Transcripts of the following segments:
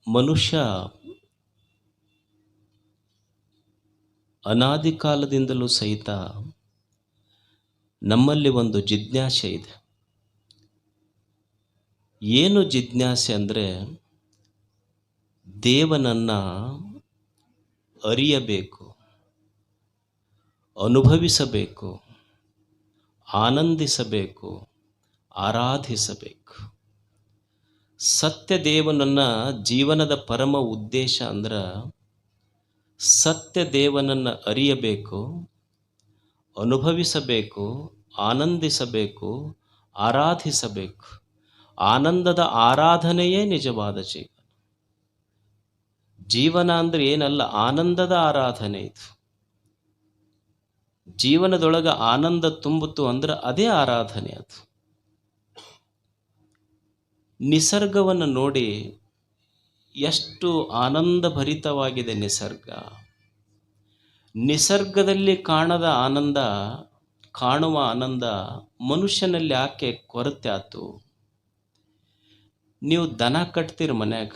ಮನುಷ್ಯ ಅನಾದಿ ಕಾಲದಿಂದಲೂ ಸಹಿತ ನಮ್ಮಲ್ಲಿ ಒಂದು ಜಿಜ್ಞಾಸೆ ಇದೆ. ಏನು ಜಿಜ್ಞಾಸೆ ಅಂದರೆ ದೇವನನ್ನು ಅರಿಯಬೇಕು, ಅನುಭವಿಸಬೇಕು, ಆನಂದಿಸಬೇಕು, ಆರಾಧಿಸಬೇಕು. ಸತ್ಯ ದೇವನನ್ನು ಜೀವನದ ಪರಮ ಉದ್ದೇಶ ಅಂದ್ರೆ ಸತ್ಯ ದೇವನನ್ನು ಅರಿಯಬೇಕು, ಅನುಭವಿಸಬೇಕು, ಆನಂದಿಸಬೇಕು, ಆರಾಧಿಸಬೇಕು. ಆನಂದದ ಆರಾಧನೆಯೇ ನಿಜವಾದ ಜೀವನ. ಜೀವನ ಅಂದರೆ ಏನಲ್ಲ, ಆನಂದದ ಆರಾಧನೆ ಇದು. ಜೀವನದೊಳಗೆ ಆನಂದ ತುಂಬಿತು ಅಂದ್ರೆ ಅದೇ ಆರಾಧನೆ. ಅದು ನಿಸರ್ಗವನ್ನು ನೋಡಿ ಎಷ್ಟು ಆನಂದಭರಿತವಾಗಿದೆ ನಿಸರ್ಗ. ನಿಸರ್ಗದಲ್ಲಿ ಕಾಣದ ಆನಂದ, ಕಾಣುವ ಆನಂದ ಮನುಷ್ಯನಲ್ಲಿ ಯಾಕೆ ಕೊರತೆ ಆಯ್ತು? ನೀವು ದನ ಕಟ್ತೀರಿ ಮನ್ಯಾಗ,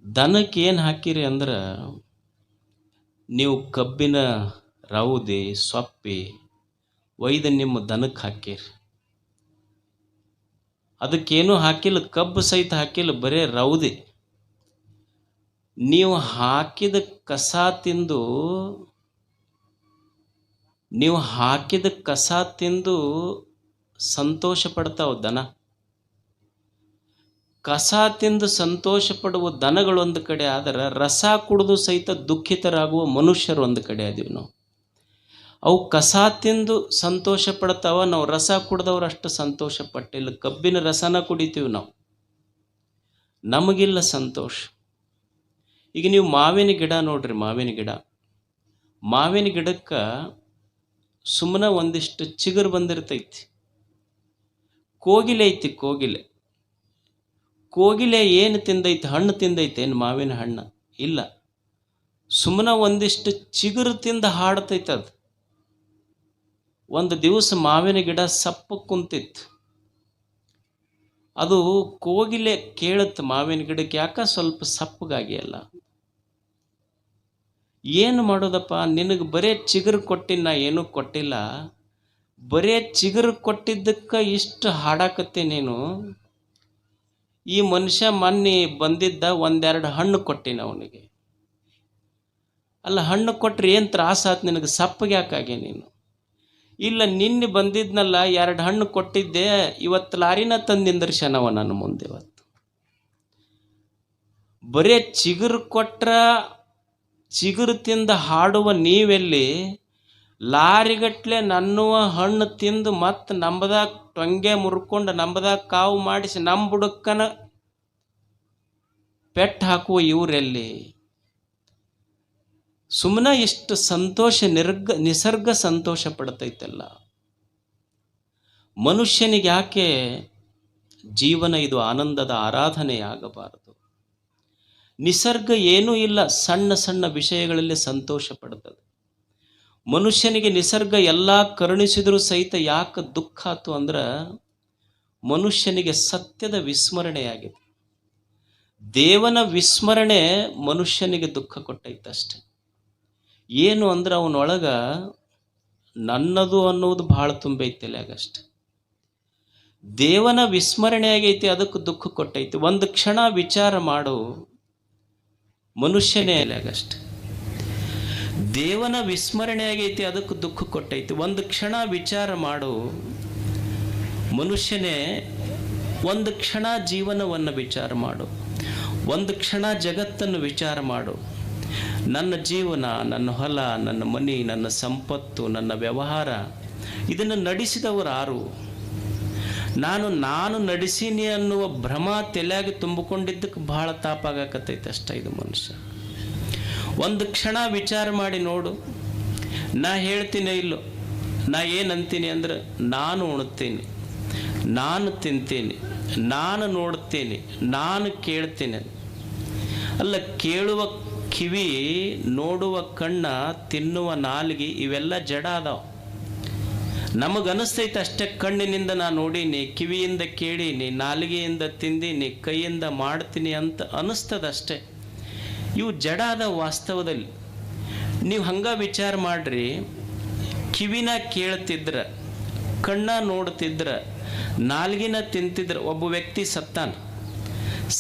ದನಕ್ಕೆ ಏನು ಹಾಕಿರಿ ಅಂದ್ರೆ ನೀವು ಕಬ್ಬಿನ ರೌದಿ ಸೊಪ್ಪಿ ಒಯ್ದು ನಿಮ್ಮ ದನಕ್ಕೆ ಹಾಕಿರಿ. ಅದಕ್ಕೇನು ಹಾಕಿಲ್ಲ, ಕಬ್ಬು ಸಹಿತ ಹಾಕಿಲ್ಲ, ಬರೇ ರೌದಿ. ನೀವು ಹಾಕಿದ ಕಸ ತಿಂದು ಸಂತೋಷ ಪಡ್ತಾವ ದನ. ಕಸ ತಿಂದು ಸಂತೋಷ ಪಡುವ ದನಗಳೊಂದು ಕಡೆ ಆದರೆ ರಸ ಕುಡಿದು ಸಹಿತ ದುಃಖಿತರಾಗುವ ಮನುಷ್ಯರು ಒಂದು ಕಡೆ ಅದೀವಿ ನಾವು. ಅವು ಕಸ ತಿಂದು ಸಂತೋಷ ಪಡ್ತಾವ, ನಾವು ರಸ ಕುಡ್ದವ್ರು ಅಷ್ಟು ಸಂತೋಷ ಪಟ್ಟಿಲ್ಲ. ಕಬ್ಬಿನ ರಸನ ಕುಡಿತೀವಿ ನಾವು, ನಮಗಿಲ್ಲ ಸಂತೋಷ. ಈಗ ನೀವು ಮಾವಿನ ಗಿಡ ನೋಡ್ರಿ, ಮಾವಿನ ಗಿಡಕ್ಕೆ ಸುಮ್ಮನೆ ಒಂದಿಷ್ಟು ಚಿಗುರು ಬಂದಿರ್ತೈತಿ. ಕೋಗಿಲೆ ಐತಿ, ಕೋಗಿಲೆ ಏನು ತಿಂದೈತಿ? ಹಣ್ಣು ತಿಂದೈತೆ ಏನು? ಮಾವಿನ ಹಣ್ಣು ಇಲ್ಲ, ಸುಮ್ಮನೆ ಒಂದಿಷ್ಟು ಚಿಗುರು ತಿಂದು ಹಾಡ್ತೈತೆ. ಅದು ಒಂದು ದಿವಸ ಮಾವಿನ ಗಿಡ ಸಪ್ಪು ಕುಂತಿತ್ತು. ಅದು ಕೋಗಿಲೆ ಕೇಳುತ್ತೆ ಮಾವಿನ ಗಿಡಕ್ಕೆ, ಯಾಕ ಸ್ವಲ್ಪ ಸಪ್ಪಗಾಗಿ ಅಲ್ಲ, ಏನು ಮಾಡೋದಪ್ಪ, ನಿನಗೆ ಬರೇ ಚಿಗುರು ಕೊಟ್ಟಿನ, ಏನೂ ಕೊಟ್ಟಿಲ್ಲ, ಬರೇ ಚಿಗುರು ಕೊಟ್ಟಿದ್ದಕ್ಕೆ ಇಷ್ಟು ಹಾಡಾಕತ್ತೆ ನೀನು. ಈ ಮನುಷ್ಯ ಮೊನ್ನೆ ಬಂದಿದ್ದ, ಒಂದೆರಡು ಹಣ್ಣು ಕೊಟ್ಟಿನ ಅವನಿಗೆ. ಅಲ್ಲ, ಹಣ್ಣು ಕೊಟ್ಟರೆ ಏನು ತ್ರಾಸಾತ್ ನಿನಗೆ? ಸಪ್ಪಗೆ ಯಾಕಾಗೆ ನೀನು? ಇಲ್ಲ, ನಿನ್ನೆ ಬಂದಿದ್ನಲ್ಲ, 2 ಹಣ್ಣು ಕೊಟ್ಟಿದ್ದೆ, ಇವತ್ತು ಲಾರಿನ ತಂದು ನಿಂದರ್ಶನವ ನನ್ನ ಮುಂದೆ. ಇವತ್ತು ಬರೇ ಚಿಗುರು ಕೊಟ್ರ ಚಿಗುರು ತಿಂದ ಹಾಡುವ ನೀವೆಲ್ಲಿ, ಲಾರಿಗಟ್ಲೆ ನನ್ನುವ ಹಣ್ಣು ತಿಂದು ಮತ್ತೆ ನಂಬದಾಗ ಟೊಂಗೆ ಮುರ್ಕೊಂಡು ನಂಬದಾಗ ಕಾವು ಮಾಡಿಸಿ ನಮ್ಮ ಬುಡಕ್ಕನ ಪೆಟ್ಟು ಹಾಕುವ ಇವರೆಲ್ಲಿ? ಸುಮ್ಮನೆ ಇಷ್ಟು ಸಂತೋಷ ನಿಸರ್ಗ ಸಂತೋಷ ಪಡ್ತೈತಲ್ಲ. ಮನುಷ್ಯನಿಗೆ ಯಾಕೆ ಜೀವನ ಇದು ಆನಂದದ ಆರಾಧನೆಯಾಗಬಾರದು? ನಿಸರ್ಗ ಏನೂ ಇಲ್ಲ, ಸಣ್ಣ ಸಣ್ಣ ವಿಷಯಗಳಲ್ಲಿ ಸಂತೋಷ ಪಡ್ತದೆ. ಮನುಷ್ಯನಿಗೆ ನಿಸರ್ಗ ಎಲ್ಲ ಕರುಣಿಸಿದರೂ ಸಹಿತ ಯಾಕೆ ದುಃಖ ಆಯ್ತು ಅಂದ್ರೆ ಮನುಷ್ಯನಿಗೆ ಸತ್ಯದ ವಿಸ್ಮರಣೆಯಾಗಿದೆ. ದೇವನ ವಿಸ್ಮರಣೆ ಮನುಷ್ಯನಿಗೆ ದುಃಖ ಕೊಟ್ಟೈತಷ್ಟೆ. ಏನು ಅಂದ್ರೆ ಅವನೊಳಗ ನನ್ನದು ಅನ್ನೋದು ಭಾಳ ತುಂಬೈತಿಲ್ಲ ಆಗಷ್ಟೆ. ದೇವನ ವಿಸ್ಮರಣೆ ಆಗೈತಿ, ಅದಕ್ಕೆ ದುಃಖ ಕೊಟ್ಟೈತಿ. ಒಂದು ಕ್ಷಣ ವಿಚಾರ ಮಾಡು, ಮನುಷ್ಯನೇ ಆಗಷ್ಟೆ. ದೇವನ ವಿಸ್ಮರಣೆ ಆಗೈತಿ, ಅದಕ್ಕೆ ದುಃಖ ಕೊಟ್ಟೈತಿ. ಒಂದು ಕ್ಷಣ ವಿಚಾರ ಮಾಡು, ಮನುಷ್ಯನೇ. ಒಂದು ಕ್ಷಣ ಜೀವನವನ್ನು ವಿಚಾರ ಮಾಡು, ಒಂದು ಕ್ಷಣ ಜಗತ್ತನ್ನು ವಿಚಾರ ಮಾಡು. ನನ್ನ ಜೀವನ, ನನ್ನ ಹೊಲ, ನನ್ನ ಮನೆ, ನನ್ನ ಸಂಪತ್ತು, ನನ್ನ ವ್ಯವಹಾರ, ಇದನ್ನು ನಡೆಸಿದವರು ಯಾರು? ನಾನು ನಡೆಸೀನಿ ಅನ್ನುವ ಭ್ರಮ ತಲೆಯಾಗಿ ತುಂಬಿಕೊಂಡಿದ್ದಕ್ಕೆ ಬಹಳ ತಾಪಾಗಕತ್ತೈತೆ ಅಷ್ಟೇ ಇದು ಮನುಷ್ಯ. ಒಂದು ಕ್ಷಣ ವಿಚಾರ ಮಾಡಿ ನೋಡು. ನಾ ಹೇಳ್ತೀನಿ ಇಲ್ಲೋ, ನಾ ಏನಂತೀನಿ ಅಂದ್ರೆ, ನಾನು ಉಣ್ತೀನಿ, ನಾನು ತಿಂತೀನಿ, ನಾನು ನೋಡ್ತೀನಿ, ನಾನು ಕೇಳ್ತೀನಿ. ಅಲ್ಲ, ಕೇಳುವ ಕಿವಿ, ನೋಡುವ ಕಣ್ಣ, ತಿನ್ನುವ ನಾಲಿಗೆ, ಇವೆಲ್ಲ ಜಡ ಅದಾವ. ನಮಗನಿಸ್ತೈತೆ ಅಷ್ಟೇ. ಕಣ್ಣಿನಿಂದ ನಾನು ನೋಡೀನಿ, ಕಿವಿಯಿಂದ ಕೇಳೀನಿ, ನಾಲಿಗೆಯಿಂದ ತಿಂದೀನಿ, ಕೈಯಿಂದ ಮಾಡ್ತೀನಿ ಅಂತ ಅನ್ನಿಸ್ತದಷ್ಟೇ. ಇವು ಜಡಾದ ವಾಸ್ತವದಲ್ಲಿ. ನೀವು ಹಂಗೆ ವಿಚಾರ ಮಾಡ್ರಿ, ಕಿವಿನ ಕೇಳ್ತಿದ್ರ, ಕಣ್ಣ ನೋಡ್ತಿದ್ರ, ನಾಲ್ಗಿನ ತಿಂತಿದ್ರ. ಒಬ್ಬ ವ್ಯಕ್ತಿ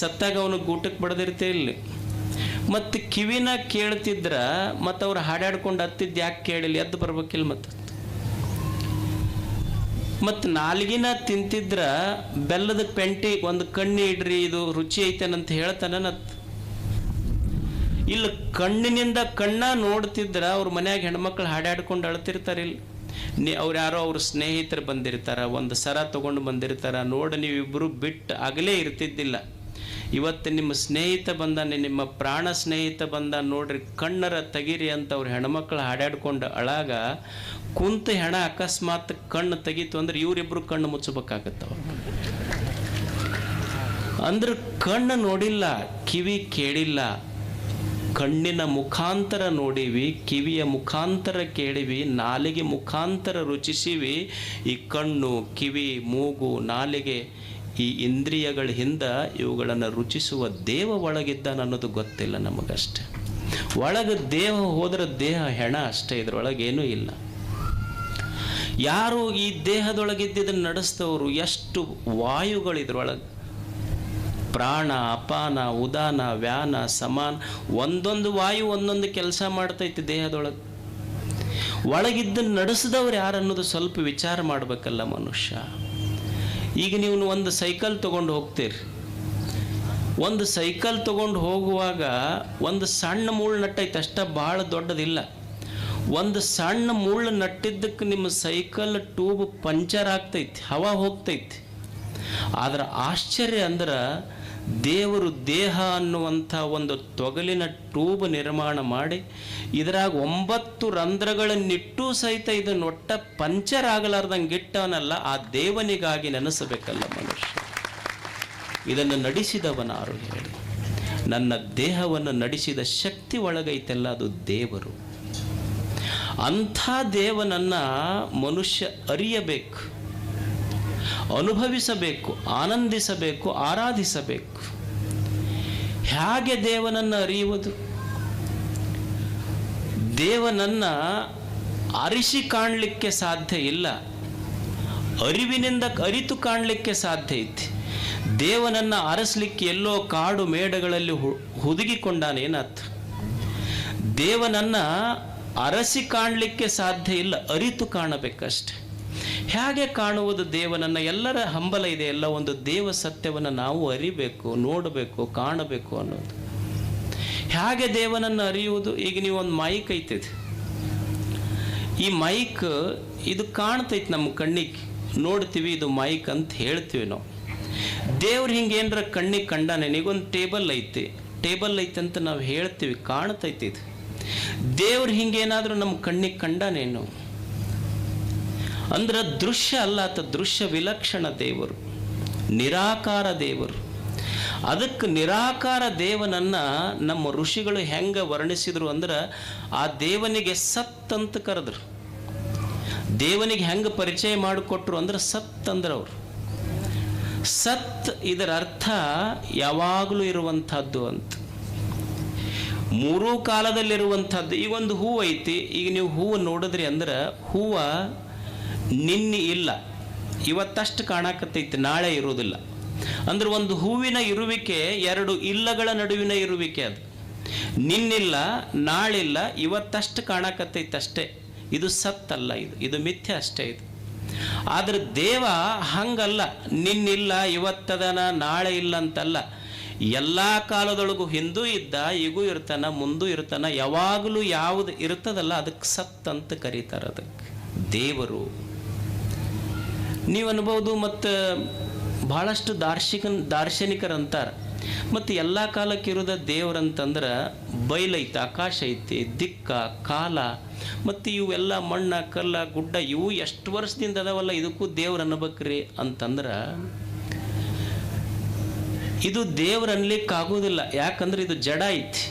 ಸತ್ತಾಗ ಅವನಿಗೆ ಊಟಕ್ಕೆ ಬಡದಿರ್ತಿರಲಿಲ್ಲ. ಮತ್ತು ಕಿವಿನ ಕೇಳ್ತಿದ್ರ, ಮತ್ತು ಅವ್ರು ಹಾಡಾಡ್ಕೊಂಡು ಹತ್ತಿದ್ದು ಯಾಕೆ ಕೇಳಿಲ್ಲ, ಎದ್ದು ಬರ್ಬೇಕಿಲ್ಲ. ಮತ್ತು ನಾಲ್ಗಿನ ತಿಂತಿದ್ರ ಬೆಲ್ಲದ ಪೆಂಟಿ ಒಂದು ಕಣ್ಣಿ ಇಡ್ರಿ, ಇದು ರುಚಿ ಐತೇನಂತ ಹೇಳ್ತಾನತ್. ಇಲ್ಲ, ಕಣ್ಣಿನಿಂದ ಕಣ್ಣ ನೋಡ್ತಿದ್ರ ಅವ್ರ ಮನ್ಯಾಗ ಹೆಣ್ಮಕ್ಳು ಹಾಡಾಡ್ಕೊಂಡು ಅಳ್ತಿರ್ತಾರಿಲ್ಲ. ಅವ್ರು ಯಾರೋ ಅವ್ರ ಸ್ನೇಹಿತರು ಬಂದಿರ್ತಾರ, ಒಂದು ಸರ ತೊಗೊಂಡು ಬಂದಿರ್ತಾರ. ನೋಡಿ, ನೀವಿಬ್ಬರು ಬಿಟ್ಟು ಆಗಲೇ ಇರ್ತಿದ್ದಿಲ್ಲ. ಇವತ್ತು ನಿಮ್ಮ ಸ್ನೇಹಿತ ಬಂದಾನೆ, ನಿಮ್ಮ ಪ್ರಾಣ ಸ್ನೇಹಿತ ಬಂದ, ನೋಡ್ರಿ ಕಣ್ಣರ ತೆಗೀರಿ ಅಂತ ಅವ್ರ ಹೆಣ್ಮಕ್ಳು ಹಾಡಾಡ್ಕೊಂಡು ಅಳಾಗ ಕುಂತ ಹೆಣ ಅಕಸ್ಮಾತ್ ಕಣ್ಣು ತೆಗೀತು ಅಂದ್ರೆ ಇವರಿಬ್ಬರು ಕಣ್ಣು ಮುಚ್ಚಬೇಕಾಗತ್ತವ. ಅಂದ್ರೆ ಕಣ್ಣು ನೋಡಿಲ್ಲ, ಕಿವಿ ಕೇಳಿಲ್ಲ, ಕಣ್ಣಿನ ಮುಖಾಂತರ ನೋಡಿವಿ, ಕಿವಿಯ ಮುಖಾಂತರ ಕೇಳಿವಿ, ನಾಲಿಗೆ ಮುಖಾಂತರ ರುಚಿಸಿವಿ. ಈ ಕಣ್ಣು, ಕಿವಿ, ಮೂಗು, ನಾಲಿಗೆ, ಈ ಇಂದ್ರಿಯಗಳ ಹಿಂದೆ ಇವುಗಳನ್ನು ರುಚಿಸುವ ದೇವ ಒಳಗಿದ್ದಾನ ಅನ್ನೋದು ಗೊತ್ತಿಲ್ಲ ನಮಗಷ್ಟೆ. ಒಳಗೆ ದೇಹ ಹೋದ್ರೆ ದೇಹ ಹೆಣ ಅಷ್ಟೇ, ಇದ್ರೊಳಗೇನೂ ಇಲ್ಲ. ಯಾರು ಈ ದೇಹದೊಳಗಿದ್ದನ್ನು ನಡೆಸ್ತವರು, ಎಷ್ಟು ವಾಯುಗಳಿದ್ರೊಳಗೆ, ಪ್ರಾಣ, ಅಪಾನ, ಉದಾನ, ವ್ಯಾನ, ಸಮಾನ, ಒಂದೊಂದು ವಾಯು ಒಂದೊಂದು ಕೆಲಸ ಮಾಡ್ತೈತಿ ದೇಹದೊಳಗೆ. ಒಳಗಿದ್ದನ್ನು ನಡೆಸಿದವ್ರು ಯಾರು ಅನ್ನೋದು ಸ್ವಲ್ಪ ವಿಚಾರ ಮಾಡಬೇಕಲ್ಲ ಮನುಷ್ಯ. ಈಗ ನೀವು ಒಂದು ಸೈಕಲ್ ತೊಗೊಂಡು ಹೋಗ್ತೀರಿ. ಒಂದು ಸೈಕಲ್ ತೊಗೊಂಡು ಹೋಗುವಾಗ ಒಂದು ಸಣ್ಣ ಮುಳ್ಳು ನಟ್ಟೈತೆ, ಅಷ್ಟ ಭಾಳ ದೊಡ್ಡದಿಲ್ಲ. ಒಂದು ಸಣ್ಣ ಮುಳ್ಳು ನಟ್ಟಿದ್ದಕ್ಕೆ ನಿಮ್ಮ ಸೈಕಲ್ ಟ್ಯೂಬ್ ಪಂಚರ್ ಆಗ್ತೈತಿ, ಹವಾ ಹೋಗ್ತೈತಿ. ಆದ್ರೆ ಆಶ್ಚರ್ಯ ಅಂದ್ರೆ ದೇವರು ದೇಹ ಅನ್ನುವಂಥ ಒಂದು ತೊಗಲಿನ ಟ್ಯೂಬ್ ನಿರ್ಮಾಣ ಮಾಡಿ ಇದರಾಗ 9 ರಂಧ್ರಗಳನ್ನಿಟ್ಟು ಸಹಿತ ಇದನ್ನು ಒಟ್ಟ ಪಂಚರ್ ಆಗಲಾರ್ದಂಗೆ ಇಟ್ಟವನಲ್ಲ. ಆ ದೇವನಿಗಾಗಿ ನೆನೆಸಬೇಕಲ್ಲ ಮನುಷ್ಯ. ಇದನ್ನು ನಡೆಸಿದವನಾರು ಹೇಳಿ. ನನ್ನ ದೇಹವನ್ನು ನಡೆಸಿದ ಶಕ್ತಿ ಒಳಗೈತೆಲ್ಲ ಅದು ದೇವರು. ಅಂಥ ದೇವನನ್ನು ಮನುಷ್ಯ ಅರಿಯಬೇಕು, ಅನುಭವಿಸಬೇಕು, ಆನಂದಿಸಬೇಕು, ಆರಾಧಿಸಬೇಕು. ಹೇಗೆ ದೇವನನ್ನು ಅರಿಯುವುದು? ದೇವನನ್ನು ಅರಿಸಿ ಕಾಣಲಿಕ್ಕೆ ಸಾಧ್ಯ ಇಲ್ಲ, ಅರಿವಿನಿಂದ ಅರಿತು ಕಾಣಲಿಕ್ಕೆ ಸಾಧ್ಯ ಐತಿ. ದೇವನನ್ನು ಅರಸಲಿಕ್ಕೆ ಎಲ್ಲೋ ಕಾಡು ಮೇಡಗಳಲ್ಲಿ ಹುದುಗಿಕೊಂಡಾನೇನತ್. ದೇವನನ್ನು ಅರಸಿ ಕಾಣಲಿಕ್ಕೆ ಸಾಧ್ಯ ಇಲ್ಲ, ಅರಿತು ಕಾಣಬೇಕಷ್ಟೆ. ಹೇಗೆ ಕಾಣುವುದು ದೇವನನ್ನು? ಎಲ್ಲರ ಹಂಬಲ ಇದೆ, ಎಲ್ಲ ಒಂದು ದೇವ ಸತ್ಯವನ್ನು ನಾವು ಅರಿಬೇಕು, ನೋಡಬೇಕು, ಕಾಣಬೇಕು ಅನ್ನೋದು. ಹೇಗೆ ದೇವನನ್ನು ಅರಿಯುವುದು? ಈಗ ನೀವು ಒಂದು ಮೈಕ್ ಐತಿದೆ, ಈ ಮೈಕ್ ಇದು ಕಾಣ್ತೈತಿ ನಮ್ಮ ಕಣ್ಣಿಗೆ, ನೋಡ್ತೀವಿ ಇದು ಮೈಕ್ ಅಂತ ಹೇಳ್ತೀವಿ ನಾವು. ದೇವ್ರು ಹಿಂಗೇನರ ಕಣ್ಣಿಗೆ ಕಂಡಾನೆ. ಈಗೊಂದು ಟೇಬಲ್ ಐತಿ ಅಂತ ನಾವು ಹೇಳ್ತೀವಿ, ಕಾಣ್ತೈತಿ ಇದು. ದೇವ್ರು ಹಿಂಗೇನಾದರೂ ನಮ್ಮ ಕಣ್ಣಿಗೆ ಕಂಡಾನೇನು ಅಂದ್ರೆ ದೃಶ್ಯ ಅಲ್ಲ, ಆತ ದೃಶ್ಯ ವಿಲಕ್ಷಣ ದೇವರು, ನಿರಾಕಾರ ದೇವರು. ಅದಕ್ಕೆ ನಿರಾಕಾರ ದೇವನನ್ನು ನಮ್ಮ ಋಷಿಗಳು ಹೆಂಗೆ ವರ್ಣಿಸಿದ್ರು ಅಂದ್ರೆ, ಆ ದೇವನಿಗೆ ಸತ್ ಅಂತ ಕರೆದ್ರು. ದೇವನಿಗೆ ಹೆಂಗೆ ಪರಿಚಯ ಮಾಡಿಕೊಟ್ರು ಅಂದ್ರೆ ಸತ್ ಅಂದ್ರೆ ಅವರು. ಸತ್ ಇದರ ಅರ್ಥ ಯಾವಾಗಲೂ ಇರುವಂಥದ್ದು ಅಂತ, ಮೂರೂ ಕಾಲದಲ್ಲಿರುವಂಥದ್ದು. ಈಗ ಒಂದು ಹೂವು ಐತಿ, ಈಗ ನೀವು ಹೂವು ನೋಡಿದ್ರಿ ಅಂದ್ರೆ ಹೂವು ನಿನ್ನೆ ಇಲ್ಲ, ಇವತ್ತಷ್ಟು ಕಾಣಕತ್ತೈತಿ, ನಾಳೆ ಇರುವುದಿಲ್ಲ. ಅಂದ್ರೆ ಒಂದು ಹೂವಿನ ಇರುವಿಕೆ 2 ಇಲ್ಲಗಳ ನಡುವಿನ ಇರುವಿಕೆ. ಅದು ನಿನ್ನಿಲ್ಲ, ನಾಳಿಲ್ಲ, ಇವತ್ತಷ್ಟು ಕಾಣಕತ್ತೈತಿ ಅಷ್ಟೇ. ಇದು ಸತ್ತಲ್ಲ, ಇದು ಮಿಥ್ಯೆ ಅಷ್ಟೇ ಇದು. ಆದ್ರೆ ದೇವ ಹಂಗಲ್ಲ, ನಿನ್ನಿಲ್ಲ, ಇವತ್ತದನ, ನಾಳೆ ಇಲ್ಲ ಅಂತಲ್ಲ. ಎಲ್ಲ ಕಾಲದೊಳಗೂ ಹಿಂದೂ ಇದ್ದ, ಈಗೂ ಇರ್ತಾನ, ಮುಂದೂ ಇರ್ತಾನ, ಯಾವಾಗಲೂ ಯಾವುದು ಇರ್ತದಲ್ಲ ಅದಕ್ಕೆ ಸತ್ ಅಂತ ಕರೀತಾರೆ. ಅದಕ್ಕೆ ದೇವರು ನೀವು ಅನ್ಬೋದು. ಮತ್ತು ಭಾಳಷ್ಟು ದಾರ್ಶನಿಕರಂತಾರೆ, ಮತ್ತು ಎಲ್ಲ ಕಾಲಕ್ಕೆ ಇರೋದ ದೇವ್ರಂತಂದ್ರೆ ಬಯಲೈತೆ, ಆಕಾಶ ಐತಿ, ದಿಕ್ಕ, ಕಾಲ, ಮತ್ತು ಇವೆಲ್ಲ ಮಣ್ಣ, ಕಲ್ಲ, ಗುಡ್ಡ, ಇವು ಎಷ್ಟು ವರ್ಷದಿಂದ ಅದಾವಲ್ಲ, ಇದಕ್ಕೂ ದೇವ್ರು ಅನ್ಬೇಕ್ರಿ ಅಂತಂದ್ರೆ ಇದು ದೇವ್ರು ಅನ್ಲಿಕ್ಕಾಗೋದಿಲ್ಲ. ಯಾಕಂದ್ರೆ ಇದು ಜಡ ಐತಿ.